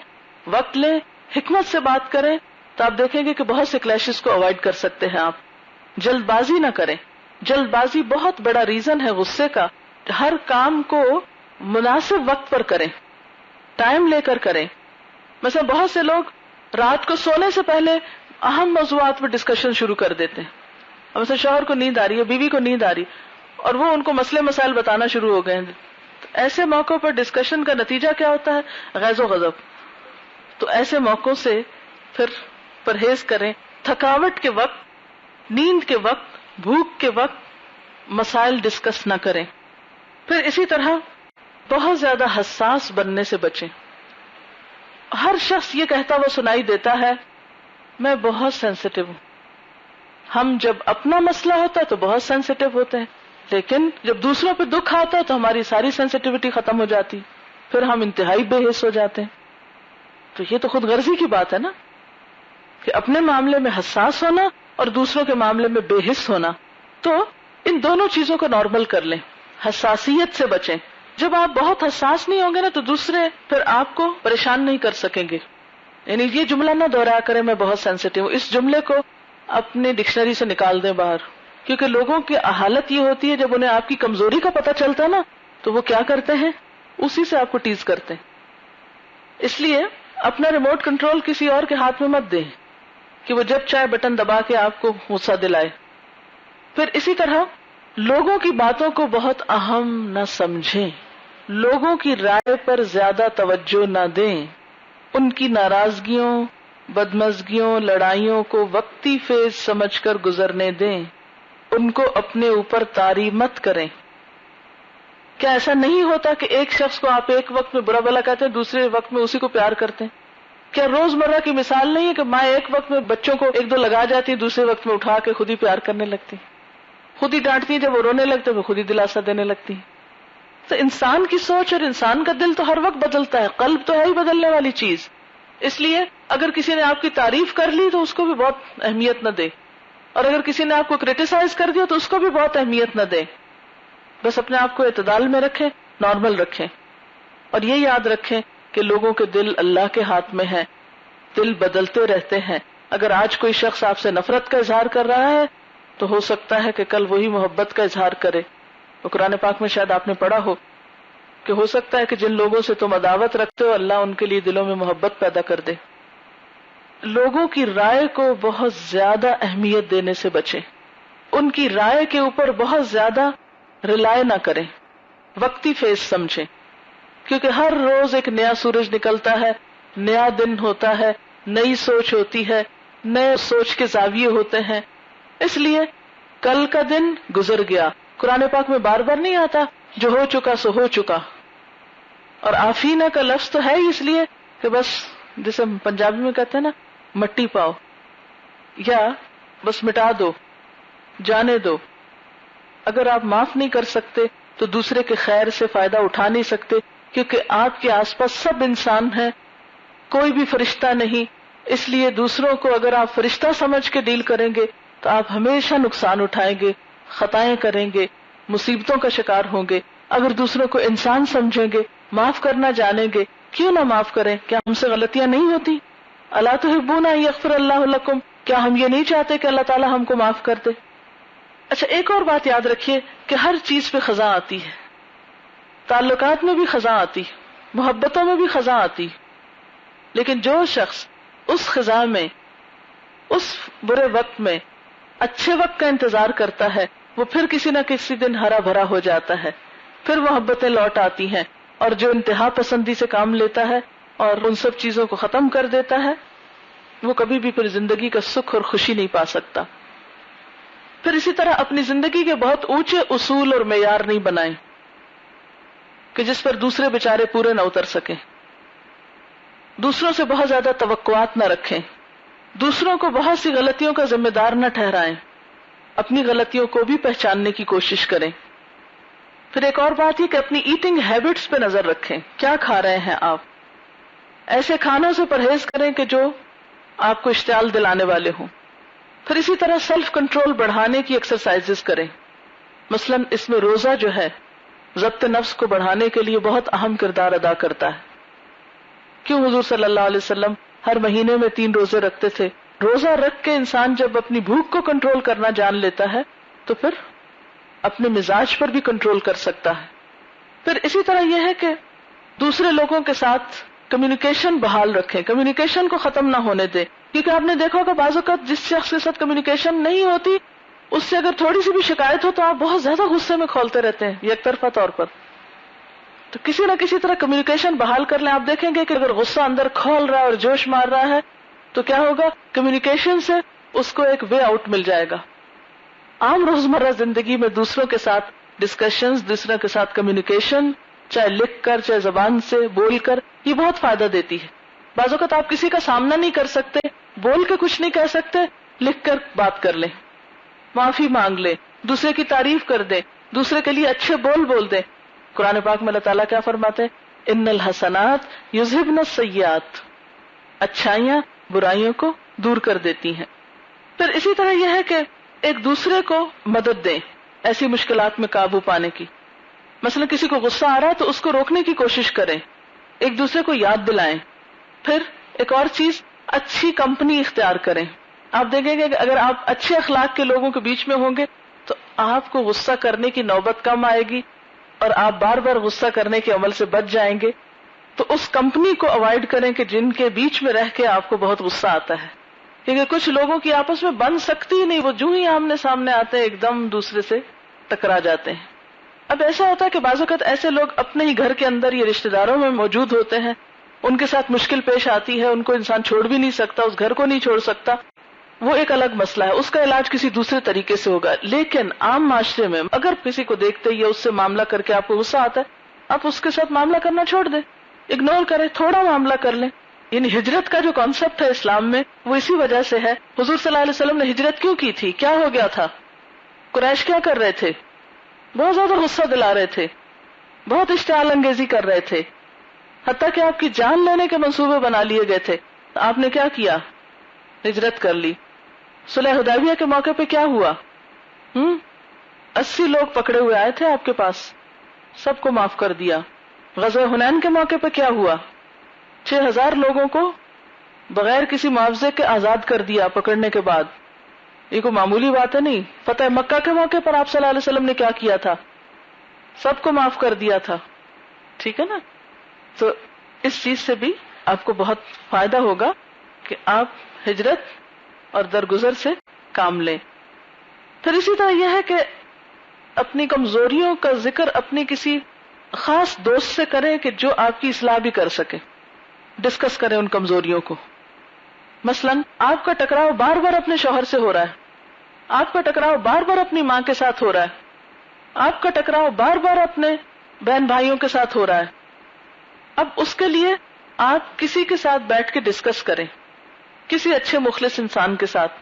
وقت لیں, حکمت سے بات کریں, تو آپ دیکھیں گے کہ بہت سے کلیشز کو اوائڈ کر سکتے ہیں آپ. جلد بازی نہ کریں. جلد بازی بہت بڑا ریزن ہے غصے کا. ہر کام کو مناسب وقت پر کریں, ٹائم لے کر کریں. مثلا بہت سے لوگ رات کو سونے سے پہلے اہم موضوعات پر ڈسکشن شروع کر دیتے ہیں. مثلا شوہر کو نیند آ رہی ہے, بیوی کو نیند آ رہی, اور وہ ان کو مسئلے مسائل بتانا شروع ہو گئے ہیں. ایسے موقعوں پر ڈسکشن کا نتیجہ کیا ہوتا ہے؟ غیظ و غضب. تو ایسے موقعوں سے پھر پرہیز کریں. تھکاوٹ کے وقت, نیند کے وقت, بھوک کے وقت مسائل ڈسکس نہ کریں. پھر اسی طرح بہت زیادہ حساس بننے سے بچیں. ہر شخص یہ کہتا ہوا سنائی دیتا ہے میں بہت سینسیٹیو ہوں. ہم جب اپنا مسئلہ ہوتا ہے تو بہت سینسیٹیو ہوتے ہیں, لیکن جب دوسروں پہ دکھ آتا ہے تو ہماری ساری سینسیٹیوٹی ختم ہو جاتی, پھر ہم انتہائی بے حس ہو جاتے ہیں. تو یہ تو خود غرضی کی بات ہے نا, کہ اپنے معاملے میں حساس ہونا اور دوسروں کے معاملے میں بے حس ہونا. تو ان دونوں چیزوں کو نارمل کر لیں, حساسیت سے بچیں. جب آپ بہت حساس نہیں ہوں گے نا تو دوسرے پھر آپ کو پریشان نہیں کر سکیں گے. یعنی یہ جملہ نہ دوہرایا کریں میں بہت سینسیٹیو ہوں, اس جملے کو اپنے ڈکشنری سے نکال دیں باہر. کیونکہ لوگوں کی حالت یہ ہوتی ہے جب انہیں آپ کی کمزوری کا پتہ چلتا ہے نا تو وہ کیا کرتے ہیں, اسی سے آپ کو ٹیز کرتے ہیں. اس لیے اپنا ریموٹ کنٹرول کسی اور کے ہاتھ میں مت دیں کہ وہ جب چاہے بٹن دبا کے آپ کو غصہ دلائے. پھر اسی طرح لوگوں کی باتوں کو بہت اہم نہ سمجھیں, لوگوں کی رائے پر زیادہ توجہ نہ دیں, ان کی ناراضگیوں, بدمزگیوں, لڑائیوں کو وقتی فیز سمجھ کر گزرنے دیں, ان کو اپنے اوپر طاری مت کریں. کیا ایسا نہیں ہوتا کہ ایک شخص کو آپ ایک وقت میں برا بھلا کہتے ہیں, دوسرے وقت میں اسی کو پیار کرتے ہیں؟ کیا روزمرہ کی مثال نہیں ہے کہ ماں ایک وقت میں بچوں کو ایک دو لگا جاتی, دوسرے وقت میں اٹھا کے خود ہی پیار کرنے لگتی, خود ہی ڈانٹتی, جب وہ رونے لگتے وہ خود ہی دلاسا دینے لگتی. تو انسان کی سوچ اور انسان کا دل تو ہر وقت بدلتا ہے, قلب تو ہے ہی بدلنے والی چیز. اس لیے اگر کسی نے آپ کی تعریف کر لی تو اس کو بھی بہت اہمیت نہ دے, اور اگر کسی نے آپ کو کرٹیسائز کر دیا تو اس کو بھی بہت اہمیت نہ دے. بس اپنے آپ کو اعتدال میں رکھیں, نارمل رکھیں, اور یہ یاد رکھیں کہ لوگوں کے دل اللہ کے ہاتھ میں ہیں, دل بدلتے رہتے ہیں. اگر آج کوئی شخص آپ سے نفرت کا اظہار کر رہا ہے تو ہو سکتا ہے کہ کل وہی محبت کا اظہار کرے. تو قرآن پاک میں شاید آپ نے پڑھا ہو کہ ہو سکتا ہے کہ جن لوگوں سے تم عداوت رکھتے ہو اللہ ان کے لیے دلوں میں محبت پیدا کر دے. لوگوں کی رائے کو بہت زیادہ اہمیت دینے سے بچیں, ان کی رائے کے اوپر بہت زیادہ ریلائے نہ کریں, وقتی فیز سمجھیں, کیونکہ ہر روز ایک نیا سورج نکلتا ہے, نیا دن ہوتا ہے, نئی سوچ ہوتی ہے, نئے سوچ کے زاویے ہوتے ہیں. اس لیے کل کا دن گزر گیا, قرآن پاک میں بار بار نہیں آتا جو ہو چکا سو ہو چکا, اور آفینہ کا لفظ تو ہے اس لیے کہ بس جیسے پنجابی میں کہتے ہیں نا مٹی پاؤ, یا بس مٹا دو, جانے دو. اگر آپ معاف نہیں کر سکتے تو دوسرے کے خیر سے فائدہ اٹھا نہیں سکتے, کیونکہ آپ کے آس پاس سب انسان ہیں, کوئی بھی فرشتہ نہیں. اس لیے دوسروں کو اگر آپ فرشتہ سمجھ کے ڈیل کریں گے تو آپ ہمیشہ نقصان اٹھائیں گے, خطائیں کریں گے, مصیبتوں کا شکار ہوں گے. اگر دوسروں کو انسان سمجھیں گے, معاف کرنا جانیں گے, کیوں نہ معاف کریں؟ کیا ہم سے غلطیاں نہیں ہوتی؟ الا تحبون ان یغفر اللہ لکم, کیا ہم یہ نہیں چاہتے کہ اللہ تعالیٰ ہم کو معاف کر دے؟ اچھا, ایک اور بات یاد رکھیے کہ ہر چیز پہ خزاں آتی ہے, تعلقات میں بھی خزاں آتی, محبتوں میں بھی خزاں آتی, لیکن جو شخص اس خزاں میں, اس برے وقت میں اچھے وقت کا انتظار کرتا ہے وہ پھر کسی نہ کسی دن ہرا بھرا ہو جاتا ہے, پھر محبتیں لوٹ آتی ہیں. اور جو انتہا پسندی سے کام لیتا ہے اور ان سب چیزوں کو ختم کر دیتا ہے وہ کبھی بھی پھر زندگی کا سکھ اور خوشی نہیں پا سکتا. پھر اسی طرح اپنی زندگی کے بہت اونچے اصول اور معیار نہیں بنائیں کہ جس پر دوسرے بیچارے پورے نہ اتر سکیں. دوسروں سے بہت زیادہ توقعات نہ رکھیں, دوسروں کو بہت سی غلطیوں کا ذمہ دار نہ ٹھہرائیں, اپنی غلطیوں کو بھی پہچاننے کی کوشش کریں. پھر ایک اور بات یہ کہ اپنی ایٹنگ ہیبٹس پہ نظر رکھیں, کیا کھا رہے ہیں آپ. ایسے کھانوں سے پرہیز کریں کہ جو آپ کو اشتعال دلانے والے ہوں. پھر اسی طرح سیلف کنٹرول بڑھانے کی ایکسرسائزز کریں. مثلا اس میں روزہ جو ہے ضبط نفس کو بڑھانے کے لیے بہت اہم کردار ادا کرتا ہے. کیوں حضور صلی اللہ علیہ وسلم ہر مہینے میں 3 روزے رکھتے تھے؟ روزہ رکھ کے انسان جب اپنی بھوک کو کنٹرول کرنا جان لیتا ہے تو پھر اپنے مزاج پر بھی کنٹرول کر سکتا ہے. پھر اسی طرح یہ ہے کہ دوسرے لوگوں کے ساتھ کمیونیکیشن بحال رکھیں، کمیونیکیشن کو ختم نہ ہونے دیں، کیونکہ آپ نے دیکھا کہ بعض اوقات جس شخص کے ساتھ کمیونیکیشن نہیں ہوتی اس سے اگر تھوڑی سی بھی شکایت ہو تو آپ بہت زیادہ غصے میں کھولتے رہتے ہیں یک طرفہ طور پر. تو کسی نہ کسی طرح کمیونیکیشن بحال کر لیں. آپ دیکھیں گے کہ اگر غصہ اندر کھول رہا ہے اور جوش مار رہا ہے تو کیا ہوگا؟ کمیونیکیشن سے اس کو ایک وے آؤٹ مل جائے گا. عام روزمرہ زندگی میں دوسروں کے ساتھ ڈسکشنز، دوسروں کے ساتھ کمیونیکیشن، چاہے لکھ کر چاہے زبان سے بول کر، یہ بہت فائدہ دیتی ہے. بعض اوقات آپ کسی کا سامنا نہیں کر سکتے، بول کے کچھ نہیں کہہ سکتے، لکھ کر بات کر لیں، معافی مانگ لیں، دوسرے کی تعریف کر دیں، دوسرے کے لیے اچھے بول دیں. قرآن پاک میں اللہ تعالیٰ کیا فرماتے ہیں؟ ان الحسنات یذہبن السیئات، اچھائیاں برائیوں کو دور کر دیتی ہیں. پھر اسی طرح یہ ہے کہ ایک دوسرے کو مدد دیں ایسی مشکلات میں قابو پانے کی. مثلا کسی کو غصہ آ رہا ہے تو اس کو روکنے کی کوشش کریں، ایک دوسرے کو یاد دلائیں. پھر ایک اور چیز، اچھی کمپنی اختیار کریں. آپ دیکھیں گے کہ اگر آپ اچھے اخلاق کے لوگوں کے بیچ میں ہوں گے تو آپ کو غصہ کرنے کی نوبت کم آئے گی اور آپ بار بار غصہ کرنے کے عمل سے بچ جائیں گے. تو اس کمپنی کو اوائڈ کریں کہ جن کے بیچ میں رہ کے آپ کو بہت غصہ آتا ہے، کیونکہ کچھ لوگوں کی آپس میں بن سکتی ہی نہیں، وہ جو ہی آمنے سامنے آتے ہیں ایک دم دوسرے سے ٹکرا جاتے ہیں. اب ایسا ہوتا ہے کہ بعض اوقات ایسے لوگ اپنے ہی گھر کے اندر یا رشتہ داروں میں موجود ہوتے ہیں، ان کے ساتھ مشکل پیش آتی ہے، ان کو انسان چھوڑ بھی نہیں سکتا، اس گھر کو نہیں چھوڑ سکتا، وہ ایک الگ مسئلہ ہے، اس کا علاج کسی دوسرے طریقے سے ہوگا. لیکن عام معاشرے میں اگر کسی کو دیکھتے یا اس سے معاملہ کر کے آپ کو غصہ آتا ہے، آپ اس کے ساتھ معاملہ کرنا چھوڑ دیں، اگنور کریں، تھوڑا معاملہ کر لیں. یعنی ہجرت کا جو کانسیپٹ ہے اسلام میں وہ اسی وجہ سے ہے. حضور صلی اللہ علیہ وسلم نے ہجرت کیوں کی تھی؟ کیا ہو گیا تھا؟ قریش کیا کر رہے تھے؟ بہت زیادہ غصہ دلا رہے تھے، بہت اشتعال انگیزی کر رہے تھے، حتیٰ کہ آپ کی جان لینے کے منصوبے بنا لیے گئے تھے. تو آپ نے کیا کیا؟ ہجرت کر لی. صلح حدیبیہ کے موقع پہ کیا ہوا؟ 80 لوگ پکڑے ہوئے آئے تھے آپ کے پاس، سب کو معاف کر دیا. غزوہ حنین کے موقع پہ کیا ہوا؟ 6000 لوگوں کو بغیر کسی معاوضے کے آزاد کر دیا پکڑنے کے بعد. یہ کوئی معمولی بات ہے نہیں. فتح مکہ کے موقع پر آپ صلی اللہ علیہ وسلم نے کیا کیا تھا؟ سب کو معاف کر دیا تھا. ٹھیک ہے نا؟ تو اس چیز سے بھی آپ کو بہت فائدہ ہوگا کہ آپ ہجرت اور درگزر سے کام لیں. پھر اسی طرح یہ ہے کہ اپنی کمزوریوں کا ذکر اپنی کسی خاص دوست سے کریں کہ جو آپ کی اصلاح بھی کر سکے. ڈسکس کریں ان کمزوریوں کو. مثلا آپ کا ٹکراؤ بار بار اپنے شوہر سے ہو رہا ہے، آپ کا ٹکراؤ بار بار اپنی ماں کے ساتھ ہو رہا ہے، آپ کا ٹکراؤ بار بار اپنے بہن بھائیوں کے ساتھ ہو رہا ہے. اب اس کے لیے آپ کسی کے ساتھ بیٹھ کے ڈسکس کریں، کسی اچھے مخلص انسان کے ساتھ،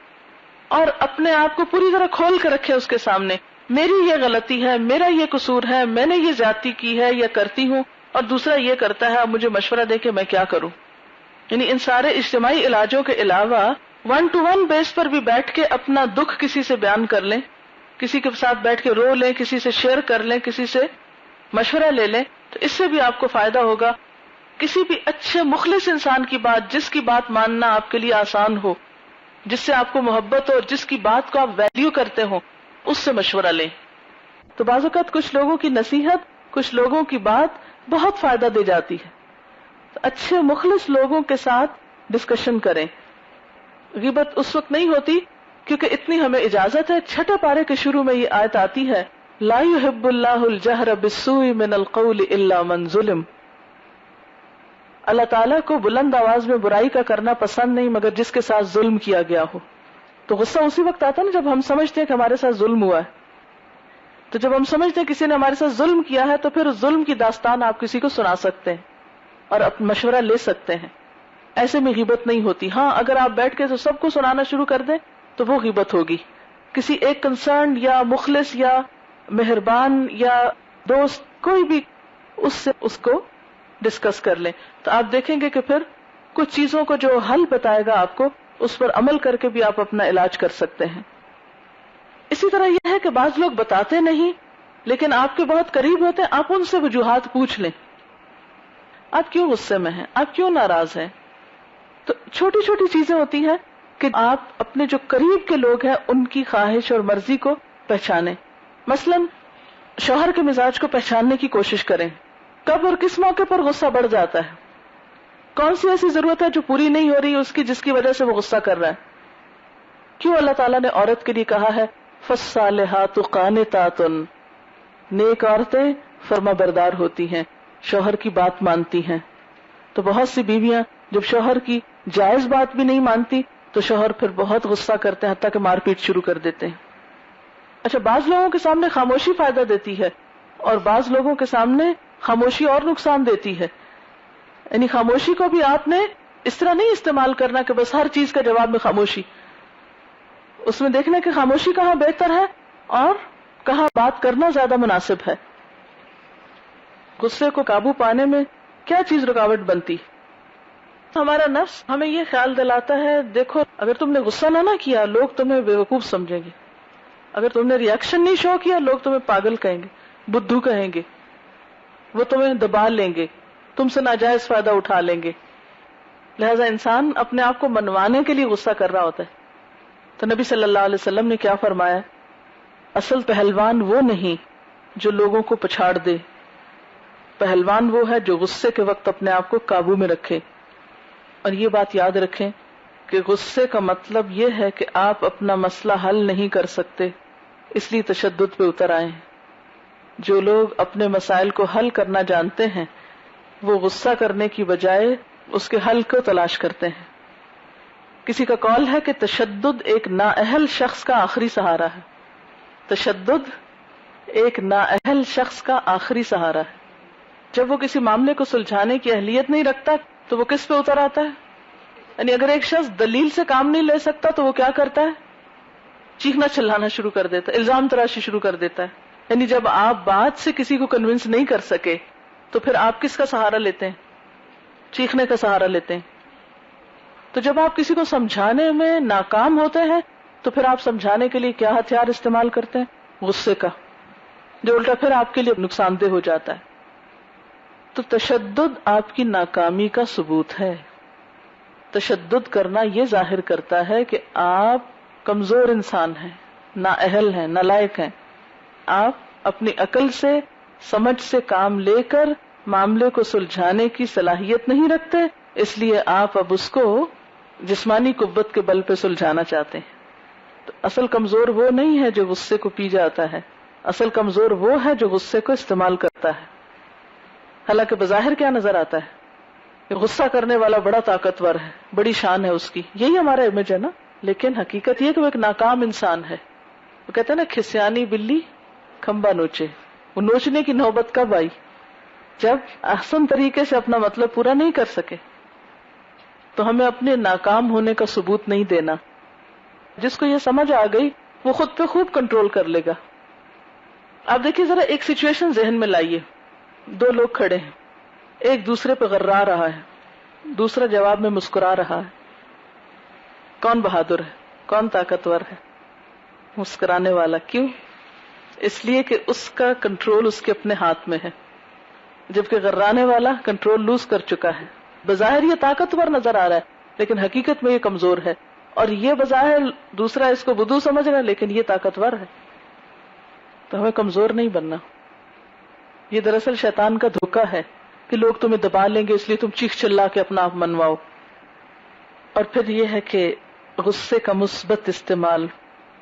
اور اپنے آپ کو پوری طرح کھول کے رکھیں اس کے سامنے. میری یہ غلطی ہے، میرا یہ قصور ہے، میں نے یہ زیادتی کی ہے یا کرتی ہوں، اور دوسرا یہ کرتا ہے، اب مجھے مشورہ دے کہ میں کیا کروں. یعنی ان سارے اجتماعی علاجوں کے علاوہ 1 to 1 بیس پر بھی بیٹھ کے اپنا دکھ کسی سے بیان کر لیں، کسی کے ساتھ بیٹھ کے رو لیں، کسی سے شیئر کر لیں، کسی سے مشورہ لے لیں، تو اس سے بھی آپ کو فائدہ ہوگا. کسی بھی اچھے مخلص انسان کی بات، جس کی بات ماننا آپ کے لیے آسان ہو، جس سے آپ کو محبت ہو اور جس کی بات کو آپ ویلیو کرتے ہو، اس سے مشورہ لیں. تو بعض اوقات کچھ لوگوں کی نصیحت، کچھ لوگوں کی بات بہت فائدہ دے جاتی ہے. تو اچھے مخلص لوگوں کے ساتھ ڈسکشن کریں. غیبت اس وقت نہیں ہوتی کیونکہ اتنی ہمیں اجازت ہے. 6 پارے کے شروع میں یہ آیت آتی ہے، لا يحب اللہ الجہر بالسوء من القول الا من ظلم. اللہ تعالیٰ کو بلند آواز میں برائی کا کرنا پسند نہیں مگر جس کے ساتھ ظلم کیا گیا ہو. تو غصہ اسی وقت آتا ہے نا جب ہم سمجھتے ہیں کہ ہمارے ساتھ ظلم ہوا ہے. تو جب ہم سمجھتے ہیں کسی نے ہمارے ساتھ ظلم کیا ہے تو پھر اس ظلم کی داستان آپ کسی کو سنا سکتے ہیں اور مشورہ لے سکتے ہیں. ایسے میں غیبت نہیں ہوتی. ہاں اگر آپ بیٹھ کے تو سب کو سنانا شروع کر دیں تو وہ غیبت ہوگی. کسی ایک کنسرن یا مخلص یا مہربان یا دوست کوئی بھی اس سے اس کو ڈسکس کر لیں تو آپ دیکھیں گے کہ پھر کچھ چیزوں کو جو حل بتائے گا آپ کو اس پر عمل کر کے بھی آپ اپنا علاج کر سکتے ہیں. اسی طرح یہ ہے کہ بعض لوگ بتاتے نہیں لیکن آپ کے بہت قریب ہوتے ہیں، آپ ان سے وجوہات پوچھ لیں. آپ کیوں غصے میں ہیں, آپ کیوں ناراض ہیں. تو چھوٹی چھوٹی چیزیں ہوتی ہیں کہ آپ اپنے جو قریب کے لوگ ہیں ان کی خواہش اور مرضی کو پہچانیں. مثلا شوہر کے مزاج کو پہچاننے کی کوشش کریں, کب اور کس موقع پر غصہ بڑھ جاتا ہے, کون سی ایسی ضرورت ہے جو پوری نہیں ہو رہی اس کی جس کی وجہ سے وہ غصہ کر رہا ہے. کیوں اللہ تعالیٰ نے عورت کے لیے کہا ہے فالصالحات قانتات, نیک عورتیں فرما بردار ہوتی ہیں, شوہر کی بات مانتی ہیں. تو بہت سی بیویاں جب شوہر کی جائز بات بھی نہیں مانتی تو شوہر پھر بہت غصہ کرتے ہیں, حتیٰ کہ مار پیٹ شروع کر دیتے ہیں. اچھا, بعض لوگوں کے سامنے خاموشی فائدہ دیتی ہے اور بعض لوگوں کے سامنے خاموشی اور نقصان دیتی ہے. یعنی خاموشی کو بھی آپ نے اس طرح نہیں استعمال کرنا کہ بس ہر چیز کا جواب میں خاموشی. اس میں دیکھنا کہ خاموشی کہاں بہتر ہے اور کہاں بات کرنا زیادہ مناسب ہے. غصے کو قابو پانے میں کیا چیز رکاوٹ بنتی؟ ہمارا نفس ہمیں یہ خیال دلاتا ہے دیکھو اگر تم نے غصہ نہ کیا لوگ تمہیں بیوقوف سمجھیں گے, اگر تم نے ری ایکشن نہیں شو کیا لوگ تمہیں پاگل کہیں گے, بدھو کہیں گے, وہ تمہیں دبا لیں گے, تم سے ناجائز فائدہ اٹھا لیں گے. لہذا انسان اپنے آپ کو منوانے کے لیے غصہ کر رہا ہوتا ہے. تو نبی صلی اللہ علیہ وسلم نے کیا فرمایا, اصل پہلوان وہ نہیں جو لوگوں کو پچھاڑ دے, پہلوان وہ ہے جو غصے کے وقت اپنے آپ کو قابو میں رکھے. اور یہ بات یاد رکھیں کہ غصے کا مطلب یہ ہے کہ آپ اپنا مسئلہ حل نہیں کر سکتے, اس لیے تشدد پہ اتر آئے ہیں. جو لوگ اپنے مسائل کو حل کرنا جانتے ہیں وہ غصہ کرنے کی بجائے اس کے حل کو تلاش کرتے ہیں. کسی کا قول ہے کہ تشدد ایک نااہل شخص کا آخری سہارا ہے. تشدد ایک نااہل شخص کا آخری سہارا ہے. جب وہ کسی معاملے کو سلجھانے کی اہلیت نہیں رکھتا تو وہ کس پہ اتر آتا ہے؟ یعنی اگر ایک شخص دلیل سے کام نہیں لے سکتا تو وہ کیا کرتا ہے؟ چیخنا چلانا شروع کر دیتا ہے, الزام تراشی شروع کر دیتا ہے. یعنی جب آپ بات سے کسی کو کنونس نہیں کر سکے تو پھر آپ کس کا سہارا لیتے ہیں؟ چیخنے کا سہارا لیتے ہیں. تو جب آپ کسی کو سمجھانے میں ناکام ہوتے ہیں تو پھر آپ سمجھانے کے لیے کیا ہتھیار استعمال کرتے ہیں؟ غصے کا, جو الٹا پھر آپ کے لیے نقصان دہ ہو جاتا ہے. تو تشدد آپ کی ناکامی کا ثبوت ہے. تشدد کرنا یہ ظاہر کرتا ہے کہ آپ کمزور انسان ہیں, نااہل ہیں, نالائق ہیں. آپ اپنی عقل سے, سمجھ سے کام لے کر معاملے کو سلجھانے کی صلاحیت نہیں رکھتے, اس لیے آپ اب اس کو جسمانی قوت کے بل پہ سلجھانا چاہتے ہیں. تو اصل کمزور وہ نہیں ہے جو غصے کو پی جاتا ہے, اصل کمزور وہ ہے جو غصے کو استعمال کرتا ہے. حالانکہ بظاہر کیا نظر آتا ہے کہ غصہ کرنے والا بڑا طاقتور ہے, بڑی شان ہے اس کی, یہی ہمارا امیج ہے نا. لیکن حقیقت یہ کہ وہ ایک ناکام انسان ہے. وہ کہتے ہیں نا کھسیانی بلی کھمبا نوچے. وہ نوچنے کی نوبت کب آئی؟ جب احسن طریقے سے اپنا مطلب پورا نہیں کر سکے. تو ہمیں اپنے ناکام ہونے کا ثبوت نہیں دینا. جس کو یہ سمجھ آ گئی وہ خود پہ خوب کنٹرول کر لے گا. آپ دیکھیے ذرا ایک سچویشن ذہن میں لائیے. دو لوگ کھڑے ہیں, ایک دوسرے پہ غرا رہا ہے, دوسرا جواب میں مسکرا رہا ہے. کون بہادر ہے, کون طاقتور ہے؟ مسکرانے والا. کیوں؟ اس لیے کہ اس کا کنٹرول اس کے اپنے ہاتھ میں ہے, جبکہ غرانے والا کنٹرول لوز کر چکا ہے. بظاہر یہ طاقتور نظر آ رہا ہے لیکن حقیقت میں یہ کمزور ہے, اور یہ بظاہر دوسرا اس کو بدو سمجھ رہا ہے لیکن یہ طاقتور ہے. تو ہمیں کمزور نہیں بننا. یہ دراصل شیطان کا دھوکہ ہے کہ لوگ تمہیں دبا لیں گے اس لیے تم چیخ چلا کے اپنا آپ منواؤ. اور پھر یہ ہے کہ غصے کا مثبت استعمال,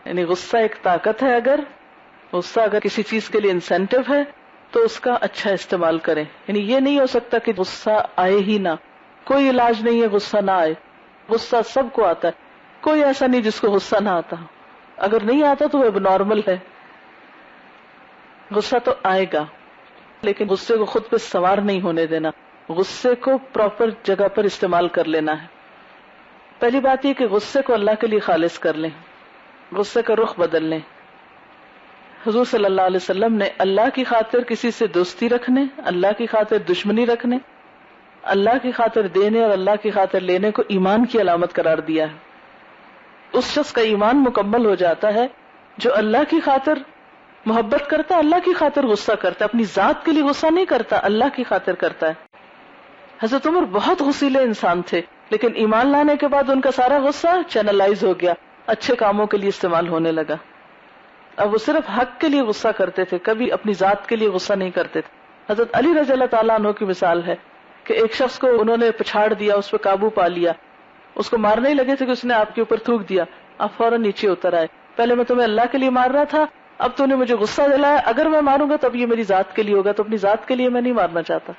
یعنی غصہ ایک طاقت ہے. اگر غصہ اگر کسی چیز کے لیے انسینٹیو ہے تو اس کا اچھا استعمال کریں. یعنی یہ نہیں ہو سکتا کہ غصہ آئے ہی نہ. کوئی علاج نہیں ہے غصہ نہ آئے. غصہ سب کو آتا ہے, کوئی ایسا نہیں جس کو غصہ نہ آتا. اگر نہیں آتا تو وہ اب نارمل ہے. غصہ تو آئے گا لیکن غصے کو خود پہ سوار نہیں ہونے دینا, غصے کو پراپر جگہ پر استعمال کر لینا ہے. پہلی بات یہ کہ غصے کو اللہ کے لیے خالص کر لیں, غصے کا رخ بدل لیں. حضور صلی اللہ علیہ وسلم نے اللہ کی خاطر کسی سے دوستی رکھنے, اللہ کی خاطر دشمنی رکھنے, اللہ کی خاطر دینے اور اللہ کی خاطر لینے کو ایمان کی علامت قرار دیا ہے. اس شخص کا ایمان مکمل ہو جاتا ہے جو اللہ کی خاطر محبت کرتا ہے, اللہ کی خاطر غصہ کرتا ہے, اپنی ذات کے لیے غصہ نہیں کرتا, اللہ کی خاطر کرتا ہے. حضرت عمر بہت غصیلے انسان تھے، لیکن ایمان لانے کے بعد ان کا سارا غصہ چینلائز ہو گیا، اچھے کاموں کے لیے استعمال ہونے لگا. اب وہ صرف حق کے لیے غصہ کرتے تھے، کبھی اپنی ذات کے لیے غصہ نہیں کرتے تھے. حضرت علی رضی اللہ تعالیٰ عنہ کی مثال ہے کہ ایک شخص کو انہوں نے پچھاڑ دیا، اس پہ قابو پا لیا، اس کو مارنے ہی لگے تھے کہ اس نے آپ کے اوپر تھوک دیا، آپ فوراً نیچے اتر آئے. پہلے میں تمہیں اللہ کے لیے مار رہا تھا، اب تو نے مجھے غصہ دلایا، اگر میں ماروں گا تب یہ میری ذات کے لیے ہوگا، تو اپنی ذات کے لیے میں نہیں مارنا چاہتا.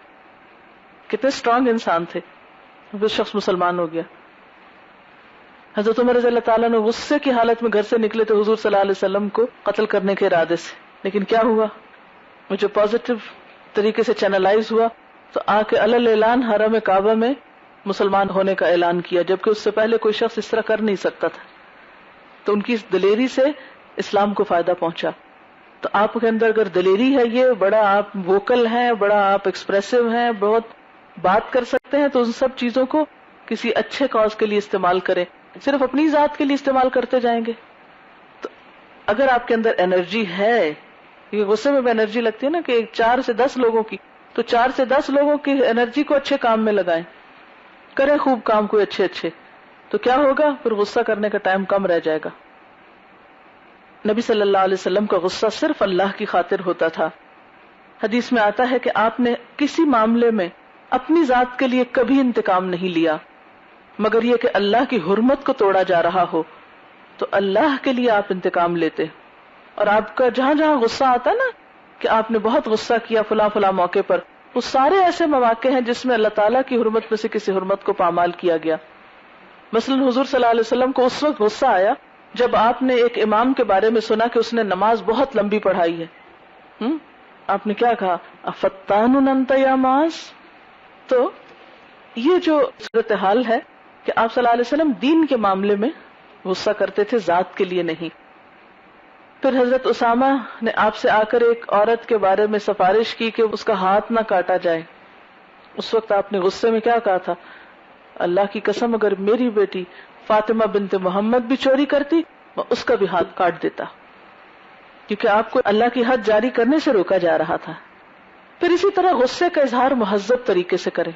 کتنے اسٹرانگ انسان تھے. وہ شخص مسلمان ہو گیا. حضرت عمر رضی اللہ تعالیٰ نے غصے کی حالت میں گھر سے نکلے تو حضور صلی اللہ علیہ وسلم کو قتل کرنے کے ارادے سے، لیکن کیا ہوا، وہ جو پازیٹیو طریقے سے چینلائز ہوا تو آ کے علل اعلان حرم کعبہ میں مسلمان ہونے کا اعلان کیا، جبکہ اس سے پہلے کوئی شخص اس طرح کر نہیں سکتا تھا. تو ان کی اس دلیری سے اسلام کو فائدہ پہنچا. تو آپ کے اندر اگر دلیری ہے، یہ بڑا آپ ووکل ہیں، بڑا آپ ایکسپریسو ہیں، بہت بات کر سکتے ہیں، تو ان سب چیزوں کو کسی اچھے کاز کے لیے استعمال کریں. صرف اپنی ذات کے لیے استعمال کرتے جائیں گے تو اگر آپ کے اندر انرجی ہے، یہ غصے میں بھی انرجی لگتی ہے نا کہ 4 سے 10 لوگوں کی، تو 4 سے 10 لوگوں کی انرجی کو اچھے کام میں لگائیں، کریں خوب کام کوئی اچھے، تو کیا ہوگا، پھر غصہ کرنے کا ٹائم کم رہ جائے گا. نبی صلی اللہ علیہ وسلم کا غصہ صرف اللہ کی خاطر ہوتا تھا. حدیث میں آتا ہے کہ آپ نے کسی معاملے میں اپنی ذات کے لیے کبھی انتقام نہیں لیا، مگر یہ کہ اللہ کی حرمت کو توڑا جا رہا ہو تو اللہ کے لیے آپ انتقام لیتے. اور آپ کا جہاں جہاں غصہ آتا نا کہ آپ نے بہت غصہ کیا فلاں موقع پر، وہ سارے ایسے مواقع ہیں جس میں اللہ تعالیٰ کی حرمت میں سے کسی حرمت کو پامال کیا گیا. مثلا حضور صلی اللہ علیہ وسلم کو اس وقت غصہ آیا جب آپ نے ایک امام کے بارے میں سنا کہ اس نے نماز بہت لمبی پڑھائی ہے. آپ نے کیا کہا، افتان انت یا معاذ. تو یہ جو صورتحال ہے کہ آپ صلی اللہ علیہ وسلم دین کے معاملے میں غصہ کرتے تھے، ذات کے لیے نہیں. پھر حضرت اسامہ نے آپ سے آ کر ایک عورت کے بارے میں سفارش کی کہ اس کا ہاتھ نہ کاٹا جائے. اس وقت آپ نے غصے میں کیا کہا تھا، اللہ کی قسم اگر میری بیٹی فاطمہ بنت محمد بھی چوری کرتی میں اس کا بھی ہاتھ کاٹ دیتا، کیونکہ آپ کو اللہ کی حد جاری کرنے سے روکا جا رہا تھا. پھر اسی طرح غصے کا اظہار مہذب طریقے سے کریں،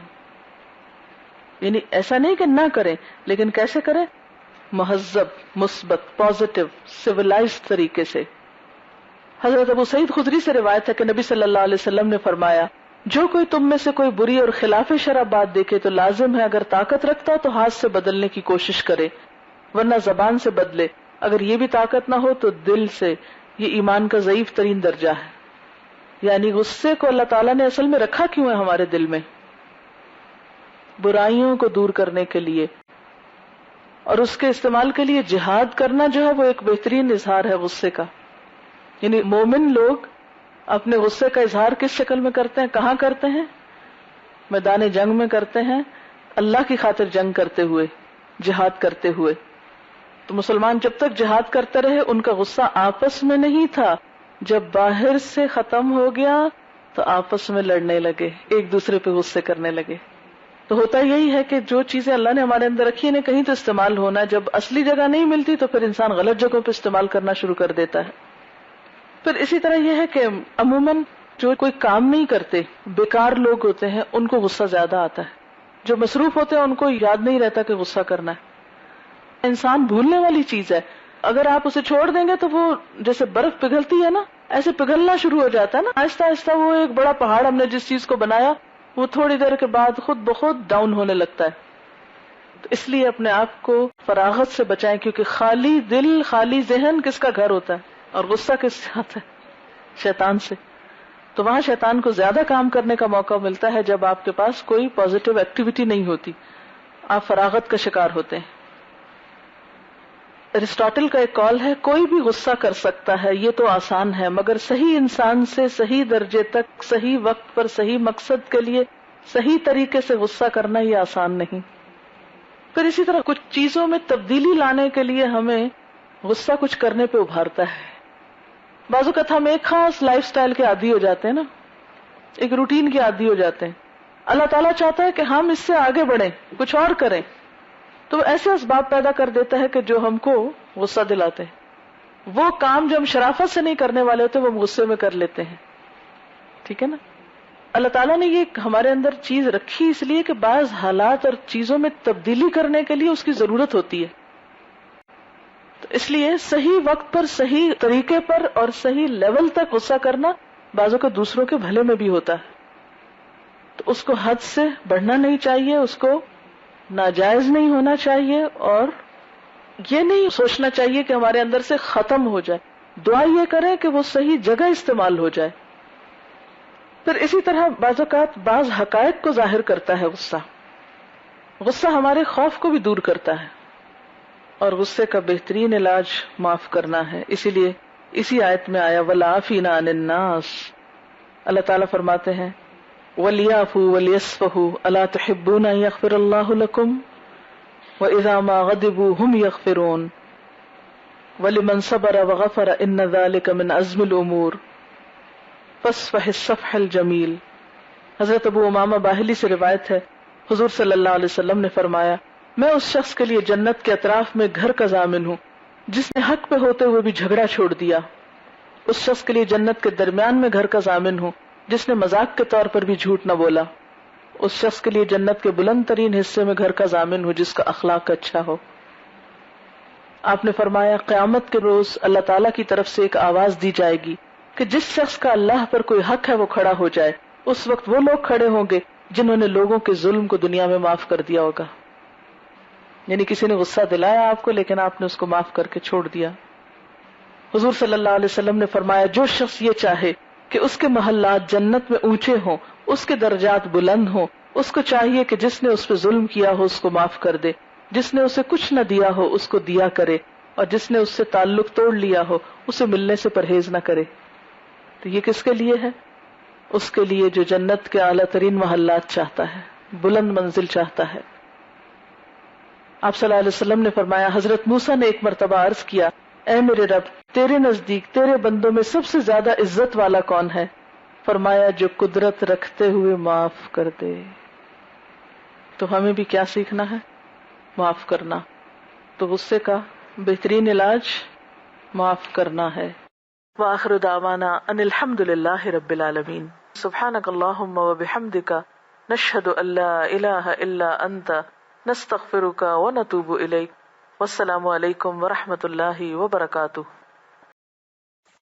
یعنی ایسا نہیں کہ نہ کریں، لیکن کیسے کریں، مہذب، مثبت، پازیٹیو، سویلائز طریقے سے. حضرت ابو سعید خدری سے روایت ہے کہ نبی صلی اللہ علیہ وسلم نے فرمایا، جو کوئی تم میں سے کوئی بری اور خلاف شرع بات دیکھے تو لازم ہے اگر طاقت رکھتا تو ہاتھ سے بدلنے کی کوشش کرے، ورنہ زبان سے بدلے، اگر یہ بھی طاقت نہ ہو تو دل سے. یہ ایمان کا ضعیف ترین درجہ ہے. یعنی غصے کو اللہ تعالیٰ نے اصل میں رکھا کیوں ہے ہمارے دل میں، برائیوں کو دور کرنے کے لیے، اور اس کے استعمال کے لیے جہاد کرنا جو ہے وہ ایک بہترین اظہار ہے غصے کا. یعنی مومن لوگ اپنے غصے کا اظہار کس شکل میں کرتے ہیں، کہاں کرتے ہیں، میدان جنگ میں کرتے ہیں، اللہ کی خاطر جنگ کرتے ہوئے، جہاد کرتے ہوئے. تو مسلمان جب تک جہاد کرتے رہے ان کا غصہ آپس میں نہیں تھا، جب باہر سے ختم ہو گیا تو آپس میں لڑنے لگے، ایک دوسرے پہ غصے کرنے لگے. تو ہوتا یہی ہے کہ جو چیزیں اللہ نے ہمارے اندر رکھی ہیں کہیں تو استعمال ہونا، جب اصلی جگہ نہیں ملتی تو پھر انسان غلط جگہوں پہ استعمال کرنا شروع کر دیتا ہے. پھر اسی طرح یہ ہے کہ عموماً جو کوئی کام نہیں کرتے، بیکار لوگ ہوتے ہیں، ان کو غصہ زیادہ آتا ہے. جو مصروف ہوتے ہیں ان کو یاد نہیں رہتا کہ غصہ کرنا ہے. انسان بھولنے والی چیز ہے، اگر آپ اسے چھوڑ دیں گے تو وہ جیسے برف پگھلتی ہے نا، ایسے پگھلنا شروع ہو جاتا ہے نا آہستہ آہستہ. وہ ایک بڑا پہاڑ ہم نے جس چیز کو بنایا وہ تھوڑی دیر کے بعد خود بخود ڈاؤن ہونے لگتا ہے. تو اس لیے اپنے آپ کو فراغت سے بچائیں، کیونکہ خالی دل، خالی ذہن کس کا گھر ہوتا ہے، اور غصہ کس سے آتا ہے، شیطان سے. تو وہاں شیطان کو زیادہ کام کرنے کا موقع ملتا ہے جب آپ کے پاس کوئی پازیٹیو ایکٹیویٹی نہیں ہوتی، آپ فراغت کا شکار ہوتے ہیں. ارسطاٹل کا ایک قول ہے، کوئی بھی غصہ کر سکتا ہے، یہ تو آسان ہے، مگر صحیح انسان سے صحیح درجے تک، صحیح وقت پر، صحیح مقصد کے لیے صحیح طریقے سے غصہ کرنا یہ آسان نہیں. پھر اسی طرح کچھ چیزوں میں تبدیلی لانے کے لیے ہمیں غصہ کچھ کرنے پہ ابھارتا ہے. بعض اوقات ہم ایک خاص لائف سٹائل کے عادی ہو جاتے ہیں نا، ایک روٹین کے عادی ہو جاتے ہیں. اللہ تعالیٰ چاہتا ہے کہ ہم اس سے آگے بڑھیں، کچھ اور کریں، تو ایسے اسباب پیدا کر دیتا ہے کہ جو ہم کو غصہ دلاتے ہیں. وہ کام جو ہم شرافت سے نہیں کرنے والے ہوتے وہ ہم غصے میں کر لیتے ہیں. ٹھیک ہے نا. اللہ تعالیٰ نے یہ ہمارے اندر چیز رکھی اس لیے کہ بعض حالات اور چیزوں میں تبدیلی کرنے کے لیے اس کی ضرورت ہوتی ہے. تو اس لیے صحیح وقت پر، صحیح طریقے پر اور صحیح لیول تک غصہ کرنا بعضوں کو دوسروں کے بھلے میں بھی ہوتا ہے. تو اس کو حد سے بڑھنا نہیں چاہیے، اس کو ناجائز نہیں ہونا چاہیے، اور یہ نہیں سوچنا چاہیے کہ ہمارے اندر سے ختم ہو جائے. دعا یہ کریں کہ وہ صحیح جگہ استعمال ہو جائے. پھر اسی طرح بعض اوقات بعض حقائق کو ظاہر کرتا ہے غصہ. غصہ ہمارے خوف کو بھی دور کرتا ہے، اور غصے کا بہترین علاج معاف کرنا ہے. اسی لیے اسی آیت میں آیا وَالْعَافِينَ عَنِ النَّاسِ. اللہ تعالیٰ فرماتے ہیں وَلْيَعْفُوا وَلْيَصْفَحُوا أَلَا تُحِبُّونَ أَن يَغْفِرَ اللَّهُ لَكُمْ وَإِذَا مَا غَضِبُوا هُمْ يَغْفِرُونَ وَلِمَنْ صَبَرَ وَغَفَرَ إِنَّ ذَلِكَ مِنْ عَزْمِ الْأُمُورِ فَاصْفَحِ الصَّفْحَ الْجَمِيلَ. حضرت ابو امامہ باہلی سے روایت ہے، حضور صلی اللہ علیہ وسلم نے فرمایا میں اس شخص کے لیے جنت کے اطراف میں گھر کا ضامن ہوں جس نے حق پہ ہوتے ہوئے بھی جھگڑا چھوڑ دیا. اس شخص کے لیے جنت کے درمیان میں گھر کا ضامن ہوں جس نے مذاق کے طور پر بھی جھوٹ نہ بولا. اس شخص کے لیے جنت کے بلند ترین حصے میں گھر کا ضامن ہو جس کا اخلاق اچھا ہو. آپ نے فرمایا قیامت کے روز اللہ تعالیٰ کی طرف سے ایک آواز دی جائے گی کہ جس شخص کا اللہ پر کوئی حق ہے وہ کھڑا ہو جائے. اس وقت وہ لوگ کھڑے ہوں گے جنہوں نے لوگوں کے ظلم کو دنیا میں معاف کر دیا ہوگا. یعنی کسی نے غصہ دلایا آپ کو لیکن آپ نے اس کو معاف کر کے چھوڑ دیا. حضور صلی اللہ علیہ وسلم نے فرمایا جو شخص یہ چاہے کہ اس کے محلات جنت میں اونچے ہوں، اس کے درجات بلند ہوں، اس کو چاہیے کہ جس نے اس پہ ظلم کیا ہو اس کو معاف کر دے، جس نے اسے کچھ نہ دیا ہو اس کو دیا کرے، اور جس نے اس سے تعلق توڑ لیا ہو اسے ملنے سے پرہیز نہ کرے. تو یہ کس کے لیے ہے؟ اس کے لیے جو جنت کے اعلیٰ ترین محلات چاہتا ہے، بلند منزل چاہتا ہے. آپ صلی اللہ علیہ وسلم نے فرمایا حضرت موسیٰ نے ایک مرتبہ عرض کیا اے میرے رب تیرے نزدیک تیرے بندوں میں سب سے زیادہ عزت والا کون ہے؟ فرمایا جو قدرت رکھتے ہوئے معاف کر دے. تو ہمیں بھی کیا سیکھنا ہے؟ معاف کرنا. تو غصے کا بہترین علاج معاف کرنا ہے. وآخر دعوانا ان الحمد للہ رب العالمین. سبحانک اللہم وبحمدک نشہد ان لا الہ الا انت نستغفرک ونتوب الیک. والسلام علیکم ورحمۃ اللہ وبرکاتہ.